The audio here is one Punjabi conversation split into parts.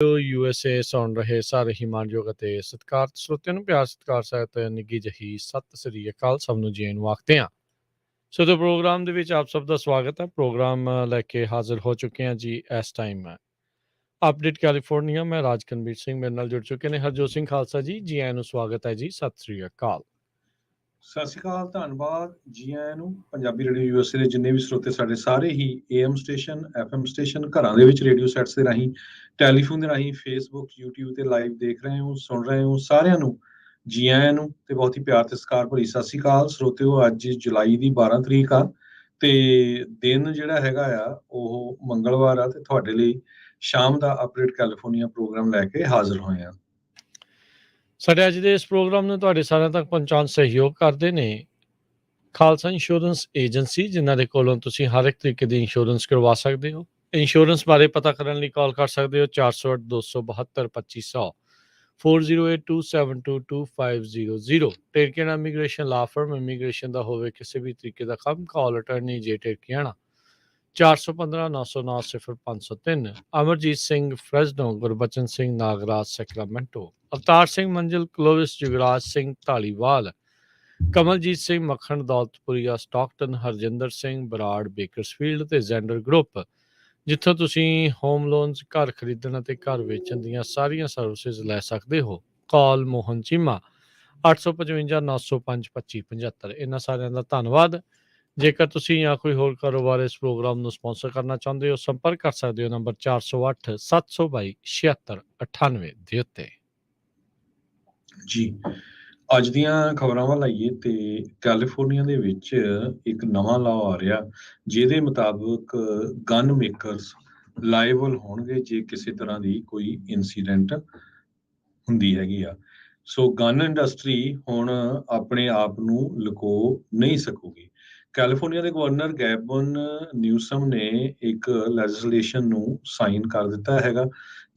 USA ਸੁਣ ਰਹੇ ਸਾਰੇ ਹੀ ਮਾਣਯੋਗ ਅਤੇ ਸਤਿਕਾਰ ਸਰੋਤਿਆਂ ਨੂੰ ਪਿਆਰ ਸਤਿਕਾਰ ਸਹਿਤ ਨਿੱਘੀ ਜਿਹੀ ਸਤਿ ਸ੍ਰੀ ਅਕਾਲ ਸਭ ਨੂੰ ਜੀ ਆਇਆਂ ਨੂੰ ਆਖਦੇ ਹਾਂ। ਸੋ ਤੇ ਪ੍ਰੋਗਰਾਮ ਦੇ ਵਿੱਚ ਆਪ ਸਭ ਦਾ ਸਵਾਗਤ ਹੈ। ਪ੍ਰੋਗਰਾਮ ਲੈ ਕੇ ਹਾਜ਼ਰ ਹੋ ਚੁੱਕੇ ਹਾਂ ਜੀ ਇਸ ਟਾਈਮ ਅਪਡੇਟ ਕੈਲੀਫੋਰਨੀਆ। ਮੈਂ ਰਾਜਕਨਵੀਰ ਸਿੰਘ ਮੇਰੇ ਨਾਲ ਜੁੜ ਚੁੱਕੇ ਨੇ ਹਰਜੋਤ ਸਿੰਘ ਖਾਲਸਾ ਜੀ ਆਇਆਂ ਨੂੰ ਸਵਾਗਤ ਹੈ ਜੀ। ਸਤਿ ਸ੍ਰੀ ਅਕਾਲ। ਸਤਿ ਸ਼੍ਰੀ ਅਕਾਲ, ਧੰਨਵਾਦ ਜੀ ਆਇਆਂ ਨੂੰ। ਪੰਜਾਬੀ ਰੇਡੀਓ ਯੂਐਸਏ ਦੇ ਜਿੰਨੇ ਵੀ ਸਰੋਤੇ ਸਾਡੇ ਸਾਰੇ ਹੀ AM ਸਟੇਸ਼ਨ FM ਸਟੇਸ਼ਨ ਘਰਾਂ ਦੇ ਵਿੱਚ ਰੇਡੀਓ ਸੈਟਸ ਦੇ ਰਾਹੀਂ ਟੈਲੀਫੋਨ ਦੇ ਰਾਹੀਂ ਫੇਸਬੁੱਕ YouTube ਤੇ ਲਾਈਵ ਦੇਖ ਰਹੇ ਹੋ ਸੁਣ ਰਹੇ ਹੋ ਸਾਰਿਆਂ ਨੂੰ ਜੀ ਆਇਆਂ ਨੂੰ ਤੇ ਬਹੁਤ ਹੀ ਪਿਆਰ ਤੇ ਸਤਿਕਾਰ ਭਰੀ ਸਤਿ ਸ਼੍ਰੀ ਅਕਾਲ ਸਰੋਤਿਓ। ਅੱਜ ਜੁਲਾਈ ਦੀ 12 ਤਰੀਕ ਆ ਤੇ ਦਿਨ ਜਿਹੜਾ ਹੈਗਾ ਆ ਉਹ ਮੰਗਲਵਾਰ ਆ ਤੇ ਤੁਹਾਡੇ ਲਈ ਸ਼ਾਮ ਦਾ ਅਪਡੇਟ ਕੈਲੀਫੋਰਨੀਆ ਪ੍ਰੋਗਰਾਮ ਲੈ ਕੇ ਹਾਜ਼ਰ ਹੋਏ ਆ। ਸਾਡੇ ਅੱਜ ਦੇ ਇਸ ਪ੍ਰੋਗਰਾਮ ਨੂੰ ਤੁਹਾਡੇ ਸਾਰਿਆਂ ਤੱਕ ਪਹੁੰਚਾਉਣ ਸਹਿਯੋਗ ਕਰਦੇ ਨੇ ਖਾਲਸਾ ਇੰਸ਼ੋਰੈਂਸ ਏਜੰਸੀ, ਜਿਨ੍ਹਾਂ ਦੇ ਕੋਲੋਂ ਤੁਸੀਂ ਹਰ ਇੱਕ ਤਰੀਕੇ ਦੀ ਇੰਸ਼ੋਰੈਂਸ ਕਰਵਾ ਸਕਦੇ ਹੋ। ਇੰਸ਼ੋਰੈਂਸ ਬਾਰੇ ਪਤਾ ਕਰਨ ਲਈ ਕਾਲ ਕਰ ਸਕਦੇ ਹੋ 408 272 2500 4082722500। ਟੇਰਕੀਆਣਾ ਇਮੀਗ੍ਰੇਸ਼ਨ ਲਾ ਫਰਮ ਇਮੀਗ੍ਰੇਸ਼ਨ ਦਾ ਹੋਵੇ ਕਿਸੇ ਵੀ ਤਰੀਕੇ ਦਾ ਕੰਮ, ਕਾਲ ਅਟਰਨੀ ਜੇ ਟੇਰਕੀਆਣਾ 415 909 0503। ਅਮਰਜੀਤ ਸਿੰਘ ਫਰੈਜ਼ਨੋ, ਗੁਰਬਚਨ ਸਿੰਘ ਨਾਗਰਾਜ ਸੈਕਰਾਮੈਂਟੋ, ਅਵਤਾਰ ਸਿੰਘ ਮੰਜ਼ਿਲ ਕਲੋਵਿਸ, ਜੁਗਰਾਜ ਸਿੰਘ ਢਾਲੀਵਾਲ, ਕਮਲਜੀਤ ਸਿੰਘ ਮੱਖਣ ਦੌਲਤਪੁਰੀਆ ਸਟਾਕਟਨ, ਹਰਜਿੰਦਰ ਸਿੰਘ ਬਰਾੜ ਬੇਕਰਸਫੀਲਡ ਤੇ ਜ਼ੈਂਡਰ ਗਰੁੱਪ, ਜਿੱਥੋਂ ਤੁਸੀਂ ਹੋਮ ਲੋਨਸ, ਘਰ ਖਰੀਦਣ ਅਤੇ ਘਰ ਵੇਚਣ ਦੀਆਂ ਸਾਰੀਆਂ ਸਰਵਿਸਿਜ਼ ਲੈ ਸਕਦੇ ਹੋ। ਕਾਲ ਮੋਹਨ ਚੀਮਾ 855 905 2575। ਇਹਨਾਂ ਸਾਰਿਆਂ ਦਾ ਧੰਨਵਾਦ। ਜੇਕਰ ਤੁਸੀਂ ਜਾਂ ਕੋਈ ਹੋਰ ਕਾਰੋਬਾਰ ਇਸ ਪ੍ਰੋਗਰਾਮ ਨੂੰ ਸਪਾਂਸਰ ਕਰਨਾ ਚਾਹੁੰਦੇ ਹੋ, ਸੰਪਰਕ ਕਰ ਸਕਦੇ ਹੋ ਨੰਬਰ 408 722 7698 ਦੇ ਉੱਤੇ। ਜੀ ਅੱਜ ਦੀਆਂ ਖਬਰਾਂ ਵੱਲ ਆਈਏ ਤੇ ਕੈਲੀਫੋਰਨੀਆ ਦੇ ਵਿੱਚ ਇੱਕ ਨਵਾਂ ਲਾਅ ਆ ਰਿਹਾ ਜਿਹਦੇ ਮੁਤਾਬਕ ਗਨ ਮੇਕਰਸ ਲਾਇਬਲ ਹੋਣਗੇ ਜੇ ਕਿਸੇ ਤਰ੍ਹਾਂ ਦੀ ਕੋਈ ਇਨਸੀਡੈਂਟ ਹੁੰਦੀ ਹੈਗੀ ਆ। ਸੋ ਗਨ ਇੰਡਸਟਰੀ ਹੁਣ ਆਪਣੇ ਆਪ ਨੂੰ ਲੁਕੋ ਨਹੀਂ ਸਕੂਗੀ। ਕੈਲੀਫੋਰਨੀਆ ਦੇ ਗਵਰਨਰ ਗੈਬਨ ਨਿਊਸਮ ਨੇ ਇੱਕ ਲੈਜਿਸਲੇਸ਼ਨ ਨੂੰ ਸਾਈਨ ਕਰ ਦਿੱਤਾ ਹੈਗਾ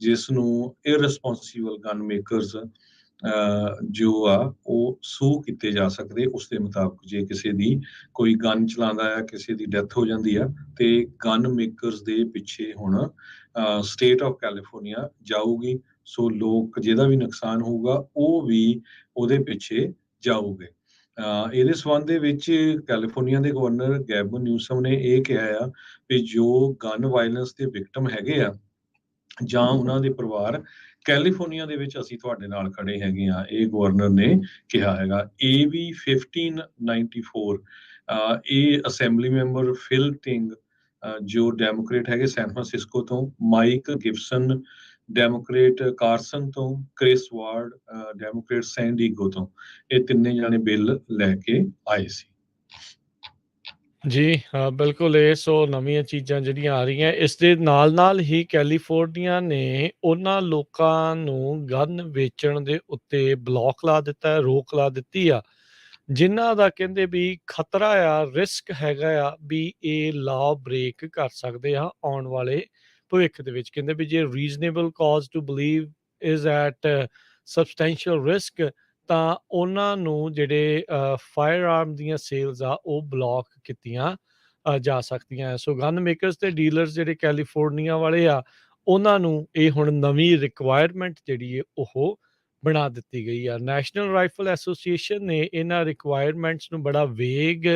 ਜਿਸ ਨੂੰ ਇਰਰਿਸਪੌਂਸੀਬਲ ਗਨ ਮੇਕਰਸ ਜੋ ਆ ਉਹ ਸੂ ਕੀਤੇ ਜਾ ਸਕਦੇ। ਉਸ ਦੇ ਮੁਤਾਬਕ ਜੇ ਕਿਸੇ ਦੀ ਕੋਈ ਗਨ ਚਲਾਉਂਦਾ ਆ, ਕਿਸੇ ਦੀ ਡੈਥ ਹੋ ਜਾਂਦੀ ਆ ਤੇ ਗਨ ਮੇਕਰਸ ਦੇ ਪਿੱਛੇ ਹੁਣ ਸਟੇਟ ਆਫ ਕੈਲੀਫੋਰਨੀਆ ਜਾਊਗੀ। ਸੋ ਲੋਕ ਜਿਹਦਾ ਵੀ ਨੁਕਸਾਨ ਹੋਊਗਾ ਉਹ ਵੀ ਉਹਦੇ ਪਿੱਛੇ ਜਾਊਗੇ। ਇਹਦੇ ਸੰਬੰਧ ਦੇ ਵਿੱਚ ਕੈਲੀਫੋਰਨੀਆ ਦੇ ਗਵਰਨਰ ਗੈਬਨ ਨਿਊਸਮ ਨੇ ਇਹ ਕਿਹਾ ਆ ਵੀ ਜੋ ਗਨ ਵਾਇਲੈਂਸ ਦੇ ਵਿਕਟਮ ਹੈਗੇ ਆ ਜਾਂ ਉਹਨਾਂ ਦੇ ਪਰਿਵਾਰ, ਕੈਲੀਫੋਰਨੀਆ ਦੇ ਵਿੱਚ ਅਸੀਂ ਤੁਹਾਡੇ ਨਾਲ ਖੜੇ ਹੈਗੇ ਆ। ਇਹ ਗਵਰਨਰ ਨੇ ਕਿਹਾ ਹੈਗਾ। AB 1594 ਇਹ ਅਸੈਂਬਲੀ ਮੈਂਬਰ ਫਿਲ ਟਿੰਗ ਜੋ ਡੈਮੋਕ੍ਰੇਟ ਹੈਗੇ ਸੈਨ ਫਰਾਂਸਿਸਕੋ ਤੋਂ, ਮਾਈਕ ਗਿਬਸਨ ਡੈਮੋਕ੍ਰੇਟ ਕਾਰਸਨ ਤੋਂ, ਕ੍ਰਿਸ ਵਾਰਡ ਡੈਮੋਕ੍ਰੇਟ ਸੈਨ ਡੀਗੋ ਤੋਂ, ਇਹ ਤਿੰਨੇ ਜਾਣੇ ਬਿੱਲ ਲੈ ਕੇ ਆਏ ਸੀ। ਜੀ ਬਿਲਕੁਲ। ਇਹ ਸੋ ਨਵੀਆਂ ਚੀਜ਼ਾਂ ਜਿਹੜੀਆਂ ਆ ਰਹੀਆਂ, ਇਸ ਦੇ ਨਾਲ ਹੀ ਕੈਲੀਫੋਰਨੀਆ ਨੇ ਉਹਨਾਂ ਲੋਕਾਂ ਨੂੰ ਗਨ ਵੇਚਣ ਦੇ ਉੱਤੇ ਬਲੌਕ ਲਾ ਦਿੱਤਾ ਹੈ, ਰੋਕ ਲਾ ਦਿੱਤੀ ਆ, ਜਿਨ੍ਹਾਂ ਦਾ ਕਹਿੰਦੇ ਵੀ ਖਤਰਾ ਆ, ਰਿਸਕ ਹੈਗਾ ਆ ਵੀ ਇਹ ਲਾਅ ਬ੍ਰੇਕ ਕਰ ਸਕਦੇ ਆ ਆਉਣ ਵਾਲੇ ਭਵਿੱਖ ਦੇ ਵਿੱਚ। ਕਹਿੰਦੇ ਵੀ ਜੇ reasonable cause to believe is at substantial risk ਤਾਂ ਉਹਨਾਂ ਨੂੰ ਜਿਹੜੇ ਫਾਇਰ ਆਰਮ ਦੀਆਂ ਸੇਲਸ ਆ ਉਹ ਬਲੌਕ ਕੀਤੀਆਂ ਜਾ ਸਕਦੀਆਂ। ਸੋ ਗਨ ਮੇਕਰਸ ਤੇ ਡੀਲਰਸ ਜਿਹੜੇ ਕੈਲੀਫੋਰਨੀਆ ਵਾਲੇ ਆ, ਉਹਨਾਂ ਨੂੰ ਇਹ ਹੁਣ ਨਵੀਂ ਰਿਕੁਆਇਰਮੈਂਟ ਜਿਹੜੀ ਹੈ ਉਹ ਬਣਾ ਦਿੱਤੀ ਗਈ ਆ। ਨੈਸ਼ਨਲ ਰਾਈਫਲ ਐਸੋਸੀਏਸ਼ਨ ਨੇ ਇਹਨਾਂ ਰਿਕੁਆਇਰਮੈਂਟਸ ਨੂੰ ਬੜਾ ਵੇਗ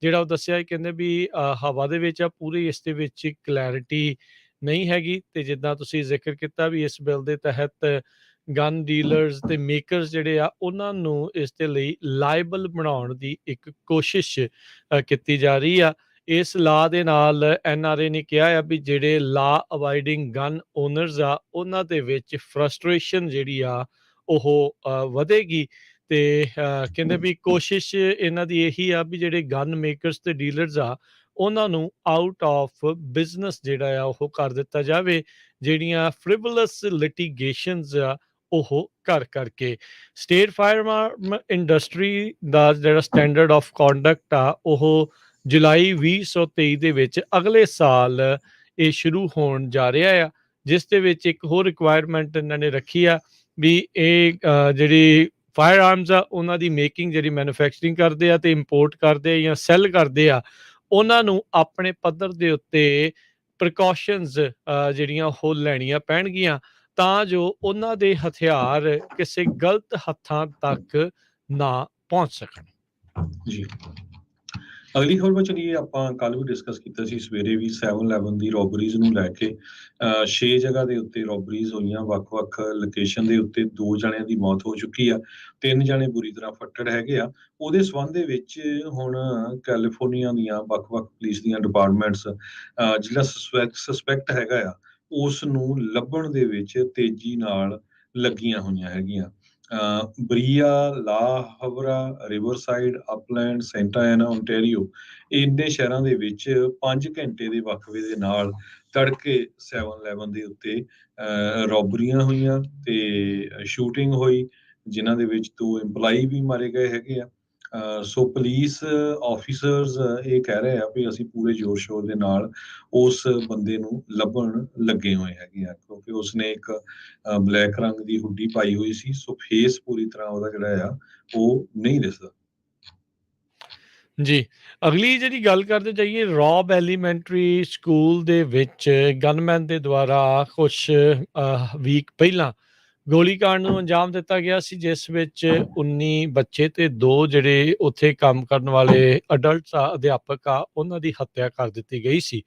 ਜਿਹੜਾ ਉਹ ਦੱਸਿਆ। ਕਹਿੰਦੇ ਵੀ ਹਵਾ ਦੇ ਵਿੱਚ ਆ, ਪੂਰੀ ਇਸ ਦੇ ਵਿੱਚ ਕਲੈਰਿਟੀ ਨਹੀਂ ਹੈਗੀ। ਤੇ ਜਿੱਦਾਂ ਤੁਸੀਂ ਜ਼ਿਕਰ ਕੀਤਾ ਵੀ ਇਸ ਬਿੱਲ ਦੇ ਤਹਿਤ ਗਨ ਡੀਲਰਸ ਤੇ ਮੇਕਰਸ ਜਿਹੜੇ ਆ ਉਹਨਾਂ ਨੂੰ ਇਸ ਦੇ ਲਈ ਲਾਇਬਲ ਬਣਾਉਣ ਦੀ ਇੱਕ ਕੋਸ਼ਿਸ਼ ਕੀਤੀ ਜਾ ਰਹੀ ਆ। ਇਸ ਲਾਅ ਦੇ ਨਾਲ NRA ਨੇ ਕਿਹਾ ਆ ਵੀ ਜਿਹੜੇ ਲਾਅ ਅਵਾਈਡਿੰਗ ਗਨ ਓਨਰਸ ਆ ਉਹਨਾਂ ਦੇ ਵਿੱਚ ਫਰਸਟ੍ਰੇਸ਼ਨ ਜਿਹੜੀ ਆ ਉਹ ਵਧੇਗੀ। ਤੇ ਕਹਿੰਦੇ ਵੀ ਕੋਸ਼ਿਸ਼ ਇਹਨਾਂ ਦੀ ਇਹੀ ਆ ਵੀ ਜਿਹੜੇ ਗਨ ਮੇਕਰਸ ਤੇ ਡੀਲਰਸ ਆ ਉਹਨਾਂ ਨੂੰ ਆਊਟ ਆਫ ਬਿਜ਼ਨਸ ਜਿਹੜਾ ਆ ਉਹ ਕਰ ਦਿੱਤਾ ਜਾਵੇ। ਜਿਹੜੀਆਂ ਫ੍ਰਿਵਲਸ ਲਿਟੀਗੇਸ਼ਨਸ ਆ ਉਹ ਕਰਕੇ ਸਟੇਟ ਫਾਇਰਆਰਮ ਇੰਡਸਟਰੀ ਦਾ ਜਿਹੜਾ ਸਟੈਂਡਰਡ ਆਫ ਕੰਡਕਟ ਆ ਉਹ ਜੁਲਾਈ 2023 ਦੇ ਵਿੱਚ ਅਗਲੇ ਸਾਲ ਇਹ ਸ਼ੁਰੂ ਹੋਣ ਜਾ ਰਿਹਾ ਆ, ਜਿਸ ਦੇ ਵਿੱਚ ਇੱਕ ਹੋਰ ਰਿਕੁਆਇਰਮੈਂਟ ਇਹਨਾਂ ਨੇ ਰੱਖੀ ਆ ਵੀ ਇਹ ਜਿਹੜੀ ਫਾਇਰ ਆਰਮਸ ਆ ਉਹਨਾਂ ਦੀ ਮੇਕਿੰਗ ਜਿਹੜੀ ਮੈਨੂਫੈਕਚਰਿੰਗ ਕਰਦੇ ਆ ਤੇ ਇੰਪੋਰਟ ਕਰਦੇ ਆ ਜਾਂ ਸੈੱਲ ਕਰਦੇ ਆ, ਉਹਨਾਂ ਨੂੰ ਆਪਣੇ ਪੱਧਰ ਦੇ ਉੱਤੇ ਪ੍ਰੀਕਾਸ਼ਨਸ ਜਿਹੜੀਆਂ ਉਹ ਲੈਣੀਆਂ ਪੈਣਗੀਆਂ ਤਾਂ ਜੋ ਉਹਨਾਂ ਦੇ ਹਥਿਆਰ ਕਿਸੇ ਗਲਤ ਹੱਥਾਂ ਤੱਕ ਨਾ ਪਹੁੰਚ ਸਕਣ। ਜੀ। ਅਗਲੀ ਖਬਰ ਚਲੀਏ, ਆਪਾਂ ਕੱਲ ਵੀ ਡਿਸਕਸ ਕੀਤਾ ਸੀ ਸਵੇਰੇ ਵੀ 7-11 ਦੀ ਰੋਬਰੀਜ਼ ਨੂੰ ਲੈ ਕੇ 6 ਜਗ੍ਹਾ ਦੇ ਉੱਤੇ ਰੋਬਰੀਜ਼ ਹੋਈਆਂ ਵੱਖ-ਵੱਖ ਲੋਕੇਸ਼ਨ ਦੇ ਉੱਤੇ। 2 ਜਣਿਆਂ ਦੀ ਮੌਤ ਹੋ ਚੁੱਕੀ ਆ, 3 ਜਣੇ ਬੁਰੀ ਤਰ੍ਹਾਂ ਫੱਟੜ ਹੈਗੇ ਆ। ਉਹਦੇ ਸੰਬੰਧ ਦੇ ਵਿੱਚ ਹੁਣ ਕੈਲੀਫੋਰਨੀਆ ਦੀਆਂ ਵੱਖ-ਵੱਖ ਪੁਲਿਸ ਦੀਆਂ ਡਿਪਾਰਟਮੈਂਟਸ ਜਿਹੜਾ ਸਸਪੈਕਟ ਹੈਗਾ ਆ, ਉਸ ਨੂੰ ਲੱਭਣ ਦੇ ਵਿੱਚ ਤੇਜ਼ੀ ਨਾਲ ਲੱਗੀਆਂ ਹੋਈਆਂ ਹੈਗੀਆਂ। ਬਰੀਆ, ਲਾ ਹਵਰਾ, ਰਿਵਰਸਾਈਡ, ਅਪਲੈਂਡ, ਸੈਂਟਾ ਐਨਾ, ਓਨਟਾਰੀਓ, ਇੰਨੇ ਸ਼ਹਿਰਾਂ ਦੇ ਵਿੱਚ 5 ਘੰਟੇ ਦੇ ਵਕਫੇ ਦੇ ਨਾਲ ਤੜਕੇ 7-11 ਦੇ ਉੱਤੇ ਰੋਬਰੀਆਂ ਹੋਈਆਂ ਤੇ ਸ਼ੂਟਿੰਗ ਹੋਈ, ਜਿਨ੍ਹਾਂ ਦੇ ਵਿੱਚ 2 ਇੰਪਲਾਈ ਵੀ ਮਾਰੇ ਗਏ ਹੈਗੇ ਆ। ਸੋ ਪੁਲਿਸ ਆਫਿਸਰਸ ਇਹ ਕਹਿ ਰਹੇ ਆ ਵੀ ਅਸੀਂ ਪੂਰੇ ਜ਼ੋਰ ਸ਼ੋਰ ਦੇ ਨਾਲ ਉਸ ਬੰਦੇ ਨੂੰ ਲੱਭਣ ਲੱਗੇ ਹੋਏ ਹੈਗੇ ਆ, ਕਿਉਂਕਿ ਉਸਨੇ ਇੱਕ ਬਲੈਕ ਰੰਗ ਦੀ ਹੁੱਡੀ ਪਾਈ ਹੋਈ ਸੀ, ਸੋ ਫੇਸ ਪੂਰੀ ਤਰ੍ਹਾਂ ਉਹਦਾ ਜਿਹੜਾ ਆ ਉਹ ਨਹੀਂ ਦਿਸਦਾ। ਜੀ, ਅਗਲੀ ਜਿਹੜੀ ਗੱਲ ਕਰਦੇ ਜਾਈਏ, ਰੋਬ ਐਲੀਮੈਂਟਰੀ ਸਕੂਲ ਦੇ ਵਿੱਚ ਗਨਮੈਨ ਦੇ ਦੁਆਰਾ ਕੁਛ ਵੀਕ ਪਹਿਲਾਂ ਗੋਲੀਕਾਂਡ ਨੂੰ ਅੰਜਾਮ ਦਿੱਤਾ ਗਿਆ ਸੀ, ਜਿਸ ਵਿੱਚ 19 ਬੱਚੇ ਤੇ 2 ਜਿਹੜੇ ਉੱਥੇ ਕੰਮ ਕਰਨ ਵਾਲੇ ਅਡਲਟਸ ਅਧਿਆਪਕ ਆ, ਉਹਨਾਂ ਦੀ ਹੱਤਿਆ ਕਰ ਦਿੱਤੀ ਗਈ ਸੀ।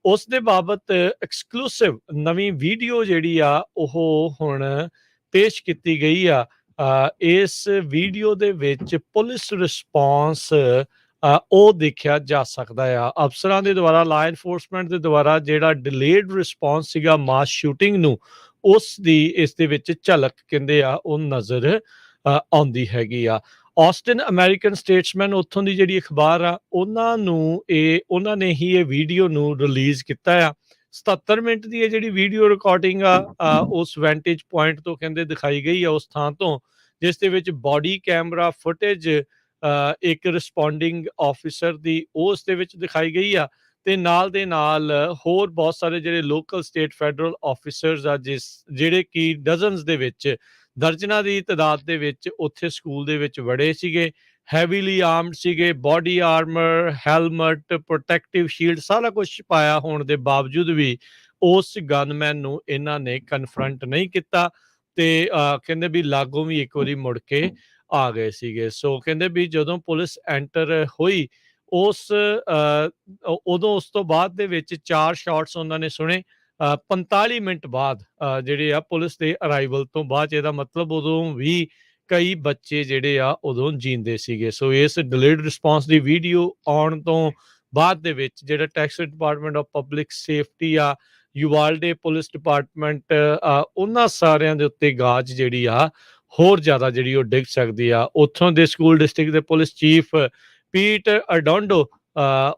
ਉਸ ਦੇ ਬਾਬਤ ਐਕਸਕਲੂਸਿਵ ਨਵੀਂ ਵੀਡੀਓ ਜਿਹੜੀ ਆ ਉਹ ਹੁਣ ਪੇਸ਼ ਕੀਤੀ ਗਈ ਆ। ਇਸ ਵੀਡੀਓ ਦੇ ਵਿੱਚ ਪੁਲਿਸ ਰਿਸਪੌਂਸ ਉਹ ਦੇਖਿਆ ਜਾ ਸਕਦਾ ਆ। ਅਫਸਰਾਂ ਦੇ ਦੁਆਰਾ, ਲਾ ਐਨਫੋਰਸਮੈਂਟ ਦੇ ਦੁਆਰਾ ਜਿਹੜਾ ਡਿਲੇਡ ਰਿਸਪੌਂਸ ਸੀਗਾ ਮਾਸ ਸ਼ੂਟਿੰਗ ਨੂੰ, ਉਸ ਦੀ ਇਸ ਦੇ ਵਿੱਚ ਝਲਕ ਕਹਿੰਦੇ ਆ ਉਹ ਨਜ਼ਰ ਆਉਂਦੀ ਹੈਗੀ ਆ। ਆਸਟਿਨ ਅਮਰੀਕਨ ਸਟੇਟਸਮੈਨ, ਉੱਥੋਂ ਦੀ ਜਿਹੜੀ ਅਖਬਾਰ ਆ, ਉਹਨਾਂ ਨੇ ਹੀ ਇਹ ਵੀਡੀਓ ਨੂੰ ਰਿਲੀਜ਼ ਕੀਤਾ ਆ। 77 ਮਿੰਟ ਦੀ ਇਹ ਜਿਹੜੀ ਵੀਡੀਓ ਰਿਕਾਰਡਿੰਗ ਆ ਉਸ ਵੈਂਟੇਜ ਪੁਆਇੰਟ ਤੋਂ ਕਹਿੰਦੇ ਦਿਖਾਈ ਗਈ ਆ, ਉਸ ਥਾਂ ਤੋਂ, ਜਿਸ ਦੇ ਵਿੱਚ ਬਾਡੀ ਕੈਮਰਾ ਫੁਟੇਜ ਇੱਕ ਰਿਸਪੌਂਡਿੰਗ ਆਫਿਸਰ ਦੀ ਉਸ ਦੇ ਵਿੱਚ ਦਿਖਾਈ ਗਈ ਆ, ਤੇ ਨਾਲ ਦੇ ਨਾਲ ਹੋਰ ਬਹੁਤ ਸਾਰੇ ਜਿਹੜੇ ਲੋਕਲ, ਸਟੇਟ, ਫੈਡਰਲ ਆਫਿਸਰਸ ਆ, ਜਿਹੜੇ ਕਿ ਡਜ਼ਨਸ ਦੇ ਵਿੱਚ, ਦਰਜਨਾਂ ਦੀ ਤਾਦਾਦ ਦੇ ਵਿੱਚ ਉੱਥੇ ਸਕੂਲ ਦੇ ਵਿੱਚ ਵੜੇ ਸੀਗੇ, ਹੈਵੀਲੀ ਆਰਮਡ ਸੀਗੇ, body Armour, helmet, protective shield, ਸਾਰਾ ਕੁਝ ਪਾਇਆ ਹੋਣ ਦੇ ਬਾਵਜੂਦ ਵੀ ਉਸ ਗਨਮੈਨ ਨੂੰ ਇਹਨਾਂ ਨੇ ਕਨਫਰੰਟ ਨਹੀਂ ਕੀਤਾ, ਤੇ ਕਹਿੰਦੇ ਵੀ ਲਾਗੋਂ ਵੀ ਇੱਕ ਵਾਰੀ ਮੁੜ ਕੇ ਆ ਗਏ ਸੀਗੇ। ਸੋ ਕਹਿੰਦੇ ਵੀ ਜਦੋਂ ਪੁਲਿਸ ਐਂਟਰ ਹੋਈ, ਉਦੋਂ ਉਸ ਤੋਂ ਬਾਅਦ ਦੇ ਵਿੱਚ 4 ਸ਼ਾਟਸ ਉਹਨਾਂ ਨੇ ਸੁਣੇ 45 ਮਿੰਟ ਬਾਅਦ, ਜਿਹੜੇ ਆ ਪੁਲਿਸ ਦੇ ਅਰਾਈਵਲ ਤੋਂ ਬਾਅਦ। ਇਹਦਾ ਮਤਲਬ ਉਦੋਂ ਵੀ ਕਈ ਬੱਚੇ ਜਿਹੜੇ ਆ ਉਦੋਂ ਜੀਂਦੇ ਸੀਗੇ। ਸੋ ਇਸ ਡਿਲੇਡ ਰਿਸਪੌਂਸ ਦੀ ਵੀਡੀਓ ਆਉਣ ਤੋਂ ਬਾਅਦ ਦੇ ਵਿੱਚ ਜਿਹੜਾ Texas department of public safety ਆ, ਯੂਵਾਲਡੇ ਪੁਲਿਸ ਡਿਪਾਰਟਮੈਂਟ, ਉਹਨਾਂ ਸਾਰਿਆਂ ਦੇ ਉੱਤੇ ਗਾਜ ਜਿਹੜੀ ਆ ਹੋਰ ਜ਼ਿਆਦਾ ਜਿਹੜੀ ਉਹ ਡਿੱਗ ਸਕਦੀ ਆ। ਉੱਥੋਂ ਦੇ ਸਕੂਲ ਡਿਸਟ੍ਰਿਕਟ ਦੇ ਪੁਲਿਸ ਚੀਫ ਪੀਟ ਅਡੋਂਡੋ,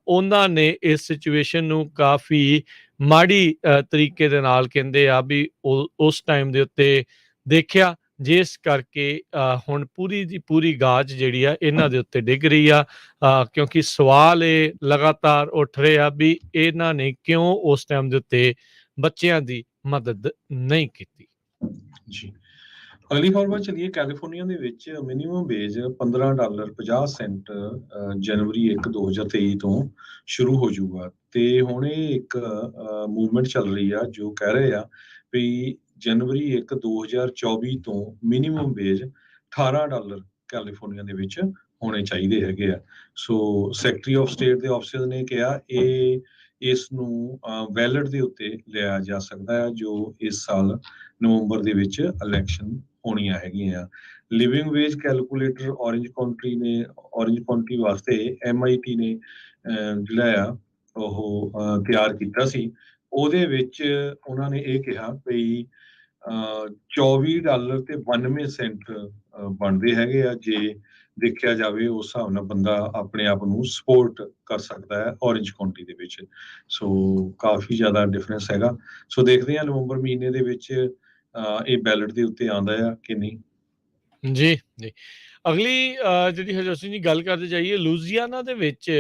ਉਹਨਾਂ ਨੇ ਇਸ ਸਿਚੁਏਸ਼ਨ ਨੂੰ ਕਾਫੀ ਮਾੜੀ ਤਰੀਕੇ ਦੇ ਨਾਲ ਕਹਿੰਦੇ ਆ ਵੀ ਉਸ ਟਾਈਮ ਦੇ ਉੱਤੇ ਦੇਖਿਆ, ਜਿਸ ਕਰਕੇ ਹੁਣ ਪੂਰੀ ਦੀ ਪੂਰੀ ਗਾਜ ਜਿਹੜੀ ਆ ਇਹਨਾਂ ਦੇ ਉੱਤੇ ਡਿੱਗ ਰਹੀ ਆ, ਕਿਉਂਕਿ ਸਵਾਲ ਇਹ ਲਗਾਤਾਰ ਉੱਠ ਰਹੇ ਆ ਵੀ ਇਹਨਾਂ ਨੇ ਕਿਉਂ ਉਸ ਟਾਈਮ ਦੇ ਉੱਤੇ ਬੱਚਿਆਂ ਦੀ ਮਦਦ ਨਹੀਂ ਕੀਤੀ। ਜੀ, ਅਗਲੀ ਖਬਰ ਵੱਲ ਚਲੀਏ। ਕੈਲੀਫੋਰਨੀਆ ਦੇ ਵਿੱਚ ਮਿਨੀਮਮ ਵੇਜ $15.50 ਜਨਵਰੀ 1, 2023 ਤੋਂ ਸ਼ੁਰੂ ਹੋ ਜਾਊਗਾ, ਤੇ ਹੁਣ ਇਹ ਇੱਕ ਮੂਵਮੈਂਟ ਚੱਲ ਰਹੀ ਆ ਜੋ ਕਹਿ ਰਹੇ ਆ ਵੀ ਜਨਵਰੀ 1, 2024 ਤੋਂ ਮਿਨੀਮਮ ਵੇਜ $18 ਕੈਲੀਫੋਰਨੀਆ ਦੇ ਵਿੱਚ ਹੋਣੇ ਚਾਹੀਦੇ ਹੈਗੇ ਆ। ਸੋ ਸੈਕਟਰੀ ਆਫ ਸਟੇਟ ਦੇ ਆਫਿਸਰ ਨੇ ਕਿਹਾ ਇਸ ਨੂੰ ਬੈਲਟ ਦੇ ਉੱਤੇ ਲਿਆ ਜਾ ਸਕਦਾ ਹੈ, ਜੋ ਇਸ ਸਾਲ ਨਵੰਬਰ ਦੇ ਵਿੱਚ ਇਲੈਕਸ਼ਨ ਹੋਣੀਆਂ ਹੈਗੀਆਂ। Living wage calculator Orange County ਵਾਸਤੇ MIT ਨੇ ਜਿਹੜਾ ਆ ਉਹ ਤਿਆਰ ਕੀਤਾ ਸੀ। ਉਹਦੇ ਵਿੱਚ ਉਹਨਾਂ ਨੇ ਇਹ ਕਿਹਾ ਵੀ $24.92 ਬਣਦੇ ਹੈਗੇ ਆ, ਜੇ ਦੇਖਿਆ ਜਾਵੇ ਉਸ ਹਿਸਾਬ ਨਾਲ ਬੰਦਾ ਆਪਣੇ ਆਪ ਨੂੰ ਸਪੋਰਟ ਕਰ ਸਕਦਾ ਹੈ ਔਰੇਂਜ ਕਾਉਂਟੀ ਦੇ ਵਿੱਚ। ਸੋ ਕਾਫੀ ਜ਼ਿਆਦਾ ਡਿਫਰੈਂਸ ਹੈਗਾ। ਸੋ ਦੇਖਦੇ ਹਾਂ ਨਵੰਬਰ ਮਹੀਨੇ ਦੇ ਵਿੱਚ ਇਹ ਬੈਲਟ ਦੇ ਉੱਤੇ ਆਉਂਦਾ ਆ ਕਿ ਨਹੀਂ। ਜੀ, ਜੀ। ਅਗਲੀ ਜਿਹੜੀ ਹਜੇ ਅਸੀਂ ਜੀ ਗੱਲ ਕਰਦੇ ਜਾਈਏ, ਲੂਜ਼ੀਆਨਾ ਦੇ ਵਿੱਚ,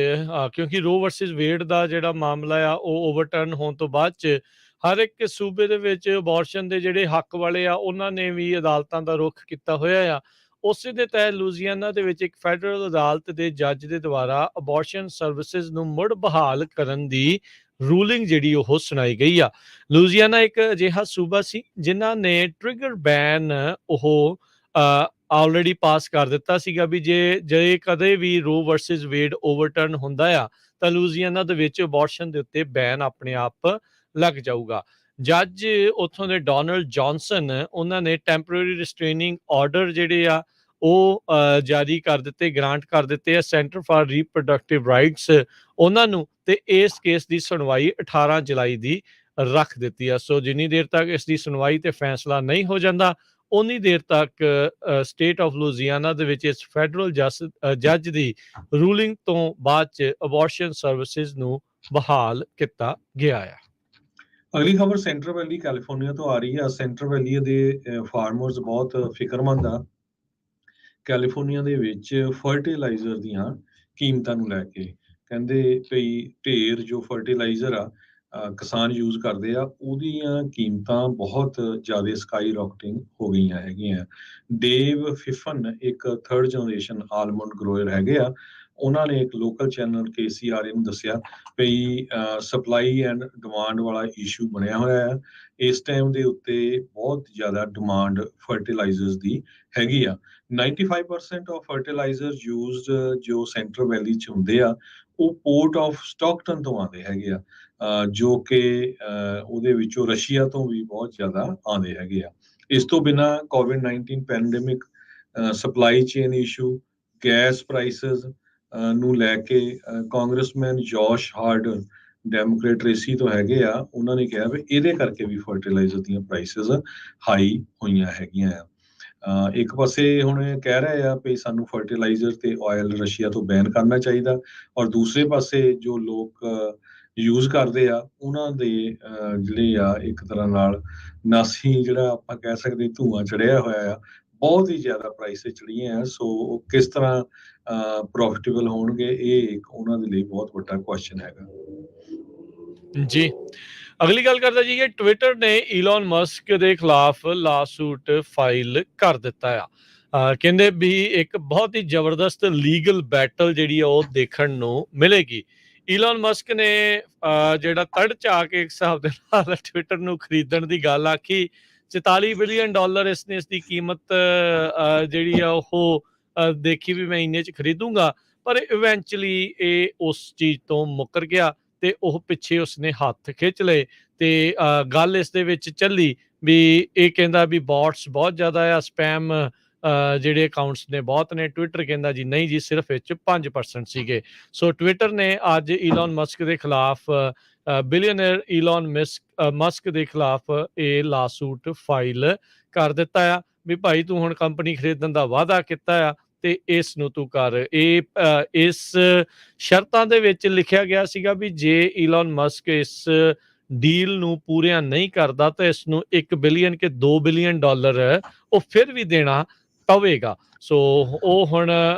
ਕਿਉਂਕਿ ਰੋ ਵਰਸਿਸ ਵੇਡ ਦਾ ਜਿਹੜਾ ਮਾਮਲਾ ਆ ਉਹ ਓਵਰਟਰਨ ਹੋਣ ਤੋਂ ਬਾਅਦ 'ਚ ਹਰ ਇੱਕ ਸੂਬੇ ਦੇ ਵਿੱਚ ਅਬੋਰਸ਼ਨ ਦੇ ਜਿਹੜੇ ਹੱਕ ਵਾਲੇ ਆ, ਉਹਨਾਂ ਨੇ ਵੀ ਅਦਾਲਤਾਂ ਦਾ ਰੁੱਖ ਕੀਤਾ ਹੋਇਆ ਆ। ਉਸੇ ਦੇ ਤਹਿਤ ਲੂਜ਼ੀਆਨਾ ਦੇ ਵਿੱਚ ਇੱਕ ਫੈਡਰਲ ਅਦਾਲਤ ਦੇ ਜੱਜ ਦੇ ਦੁਆਰਾ ਅਬੋਰਸ਼ਨ ਸਰਵਿਸਿਜ਼ ਨੂੰ ਮੁੜ ਬਹਾਲ ਕਰਨ ਦੀ ਰੂਲਿੰਗ ਜਿਹੜੀ ਉਹ ਸੁਣਾਈ ਗਈ ਆ। ਲੂਜ਼ੀਆਨਾ ਇੱਕ ਅਜਿਹਾ ਸੂਬਾ ਸੀ ਜਿਨ੍ਹਾਂ ਨੇ ਟ੍ਰਿਗਰ ਬੈਨ ਉਹ ਆਲਰੇਡੀ ਪਾਸ ਕਰ ਦਿੱਤਾ ਸੀਗਾ ਵੀ ਜੇ ਕਦੇ ਵੀ ਰੋ ਵਰਸਸ ਵੇਡ ਓਵਰਟਰਨ ਹੁੰਦਾ ਆ ਤਾਂ ਲੂਜ਼ੀਆਨਾ ਦੇ ਵਿੱਚ ਅਬੋਰਸ਼ਨ ਦੇ ਉੱਤੇ ਬੈਨ ਆਪਣੇ ਆਪ ਲੱਗ ਜਾਊਗਾ। ਜੱਜ ਉੱਥੋਂ ਦੇ ਡੋਨਲਡ ਜੌਨਸਨ ਉਹਨਾਂ ਨੇ ਟੈਂਪਰੇਰੀ ਰਿਸਟ੍ਰੇਨਿੰਗ ਆਰਡਰ ਜਿਹੜੇ ਆ ਉਹ ਜਾਰੀ ਕਰ ਦਿੱਤੇ, ਗ੍ਰਾਂਟ ਕਰ ਦਿੱਤੇ ਆ ਸੈਂਟਰ ਫਾਰ ਰੀਪਰੋਡਕਟਿਵ ਰਾਈਟਸ ਉਹਨਾਂ ਨੂੰ, ਤੇ ਇਸ ਕੇਸ ਦੀ ਸੁਣਵਾਈ 18 ਜੁਲਾਈ ਦੀ ਰੱਖ ਦਿੱਤੀ ਆ। ਸੋ ਜਿੰਨੀ ਦੇਰ ਤੱਕ ਇਸ ਦੀ ਸੁਣਵਾਈ ਤੇ ਫੈਸਲਾ ਨਹੀਂ ਹੋ ਜਾਂਦਾ ਉਨੀ ਦੇਰ ਤੱਕ ਸਟੇਟ ਆਫ ਲੂਜ਼ੀਆਨਾ ਦੇ ਵਿੱਚ ਇਸ ਫੈਡਰਲ ਜੱਜ ਦੀ ਰੂਲਿੰਗ ਤੋਂ ਬਾਅਦ ਚ ਅਬੋਰਸ਼ਨ ਸਰਵਿਸਿਜ਼ ਨੂੰ ਬਹਾਲ ਕੀਤਾ ਗਿਆ ਆ। ਅਗਲੀ ਖਬਰ ਸੈਂਟਰਲ ਵੈਲੀ ਕੈਲੀਫੋਰਨੀਆ ਤੋਂ ਆ ਰਹੀ ਹੈ। ਸੈਂਟਰਲ ਵੈਲੀ ਦੇ ਫਾਰਮਰਸ ਬਹੁਤ ਫਿਕਰਮੰਦ ਆ ਕੈਲੀਫੋਰਨੀਆ ਦੇ ਵਿੱਚ ਫਰਟੀਲਾਈਜ਼ਰ ਦੀਆਂ ਕੀਮਤਾਂ ਨੂੰ ਲੈ ਕੇ। ਕਹਿੰਦੇ ਭਈ ਢੇਰ ਜੋ ਫਰਟੀਲਾਈਜ਼ਰ ਆ ਕਿਸਾਨ ਯੂਜ਼ ਕਰਦੇ ਆ ਉਹਦੀਆਂ ਕੀਮਤਾਂ ਬਹੁਤ ਜ਼ਿਆਦਾ ਸਕਾਈ ਰੌਕਟਿੰਗ ਹੋ ਗਈਆਂ ਹੈਗੀਆਂ। ਡੇਵ ਫਿਫਨ ਇੱਕ ਥਰਡ ਜਨਰੇਸ਼ਨ ਆਲਮੰਡ ਗਰੋਅਰ ਹੈਗੇ ਆ। ਉਹਨਾਂ ਨੇ ਇੱਕ ਲੋਕਲ ਚੈਨਲ KCRA ਨੂੰ ਦੱਸਿਆ ਭਈ ਸਪਲਾਈ ਐਂਡ ਡਿਮਾਂਡ ਵਾਲਾ ਇਸ਼ੂ ਬਣਿਆ ਹੋਇਆ ਹੈ। ਇਸ ਟਾਈਮ ਦੇ ਉੱਤੇ ਬਹੁਤ ਜ਼ਿਆਦਾ ਡਿਮਾਂਡ ਫਰਟੀਲਾਈਜ਼ਰਸ ਦੀ ਹੈਗੀ ਆ। 95% ਆਫ ਫਰਟੀਲਾਈਜ਼ਰ ਯੂਜ਼ਡ ਜੋ ਸੈਂਟਰਲ ਵੈਲੀ 'ਚ ਹੁੰਦੇ ਆ ਉਹ ਪੋਰਟ ਆਫ ਸਟਾਕਟਨ ਤੋਂ ਆਉਂਦੇ ਹੈਗੇ ਆ, ਜੋ ਕਿ ਉਹਦੇ ਵਿੱਚੋਂ ਰਸ਼ੀਆ ਤੋਂ ਵੀ ਬਹੁਤ ਜ਼ਿਆਦਾ ਆਉਂਦੇ ਹੈਗੇ ਆ। ਇਸ ਤੋਂ ਬਿਨਾਂ ਕੋਵਿਡ-19 pandemic, supply chain issue, gas prices ਨੂੰ ਲੈ ਕੇ ਕਾਂਗਰਸਮੈਨ ਜੋਸ਼ ਹਾਰਡਨ ਡੈਮੋਕ੍ਰੇਟ ਰੇਸੀ ਤੋਂ ਹੈਗੇ ਆ, ਉਹਨਾਂ ਨੇ ਕਿਹਾ ਵੀ ਇਹਦੇ ਕਰਕੇ ਵੀ ਫਰਟੀਲਾਈਜ਼ਰ ਦੀਆਂ ਪ੍ਰਾਈਸਿਸ ਹਾਈ ਹੋਈਆਂ ਹੈਗੀਆਂ ਆ। ਇੱਕ ਪਾਸੇ ਹੁਣ ਕਹਿ ਰਹੇ ਆ ਵੀ ਸਾਨੂੰ ਫਰਟੀਲਾਈਜ਼ਰ ਤੇ ਆਇਲ ਰਸ਼ੀਆ ਤੋਂ ਬੈਨ ਕਰਨਾ ਚਾਹੀਦਾ, ਔਰ ਦੂਸਰੇ ਪਾਸੇ ਜੋ ਲੋਕ ਯੂਜ਼ ਕਰਦੇ ਆ ਉਹਨਾਂ ਦੇ ਜਿਹੜੇ ਆ ਇੱਕ ਤਰ੍ਹਾਂ ਨਾਲ ਨਾਸੀ ਜਿਹੜਾ ਆਪਾਂ ਕਹਿ ਸਕਦੇ ਧੂੰਆਂ ਚੜਿਆ ਹੋਇਆ ਆ, ਬਹੁਤ ਹੀ ਜ਼ਿਆਦਾ ਪ੍ਰਾਈਸਿਸ ਚੜੀਆਂ ਆ। ਸੋ ਕਿਸ ਤਰ੍ਹਾਂ ਪ੍ਰੋਫਿਟੇਬਲ ਹੋਣਗੇ, ਇਹ ਇੱਕ ਉਹਨਾਂ ਦੇ ਲਈ ਬਹੁਤ ਵੱਡਾ ਕੁਐਸਚਨ ਹੈਗਾ। ਜੀ, ਅਗਲੀ ਗੱਲ ਕਰਦਾ ਜੀ ਇਹ ਟਵਿੱਟਰ ਨੇ ਈਲਨ ਮਸਕ ਦੇ ਖਿਲਾਫ ਲਾਸੂਟ ਫਾਈਲ ਕਰ ਦਿੱਤਾ ਆ। ਕਹਿੰਦੇ ਵੀ ਇੱਕ ਬਹੁਤ ਹੀ ਜ਼ਬਰਦਸਤ ਲੀਗਲ ਬੈਟਲ ਜਿਹੜੀ ਆ ਉਹ ਦੇਖਣ ਨੂੰ ਮਿਲੇਗੀ। ਈਲਨ ਮਸਕ ਨੇ ਜਿਹੜਾ ਤੜ ਚਾ ਕੇ ਇੱਕ ਹਿਸਾਬ ਦੇ ਨਾਲ ਟਵਿੱਟਰ ਨੂੰ ਖਰੀਦਣ ਦੀ ਗੱਲ ਆਖੀ। $44 ਬਿਲੀਅਨ ਇਸਨੇ ਇਸ ਦੀ ਕੀਮਤ ਜਿਹੜੀ ਆ ਉਹ ਦੇਖੀ ਵੀ ਮੈਂ ਇੰਨੇ 'ਚ ਖਰੀਦੂੰਗਾ, ਪਰ ਇਵੈਂਚੁਅਲੀ ਇਹ ਉਸ ਚੀਜ਼ ਤੋਂ ਮੁੱਕਰ ਗਿਆ ਤੇ ਉਹ ਪਿੱਛੇ ਉਸਨੇ ਹੱਥ ਖਿੱਚ ਲਏ ਤੇ ਗੱਲ ਇਸ ਦੇ ਵਿੱਚ ਚੱਲੀ ਵੀ ਇਹ ਕਹਿੰਦਾ ਵੀ ਬੋਟਸ ਬਹੁਤ ਜ਼ਿਆਦਾ ਆ, ਸਪੈਮ ਜਿਹੜੇ ਅਕਾਊਂਟਸ ਨੇ ਬਹੁਤ ਨੇ। ਟਵਿੱਟਰ ਕਹਿੰਦਾ ਜੀ ਨਹੀਂ ਜੀ, ਸਿਰਫ ਇਹ 'ਚ 5% ਸੀਗੇ। ਸੋ ਟਵਿੱਟਰ ਨੇ ਅੱਜ ਈਲਨ ਮਸਕ ਦੇ ਖਿਲਾਫ ਬਿਲੀਅਨਰ ਈਲਨ ਮਸਕ ਦੇ ਖਿਲਾਫ ਇਹ ਲਾਸੂਟ ਫਾਈਲ ਕਰ ਦਿੱਤਾ ਆ ਵੀ ਭਾਈ ਤੂੰ ਹੁਣ ਕੰਪਨੀ ਖਰੀਦਣ ਦਾ ਵਾਅਦਾ ਕੀਤਾ ਆ ਤੇ ਇਸ ਨੂੰ ਤੂੰ ਕਰ। ਇਹ ਇਸ ਸ਼ਰਤਾਂ ਦੇ ਵਿੱਚ ਲਿਖਿਆ ਗਿਆ ਸੀਗਾ ਵੀ ਜੇ ਈਲਨ ਮਸਕ ਇਸ ਡੀਲ ਨੂੰ ਪੂਰੀਆਂ ਨਹੀਂ ਕਰਦਾ ਤਾਂ ਇਸ ਨੂੰ $1 ਬਿਲੀਅਨ ਕਿ $2 ਬਿਲੀਅਨ ਉਹ ਫਿਰ ਵੀ ਦੇਣਾ ਪਵੇਗਾ। ਸੋ ਉਹ ਹੁਣ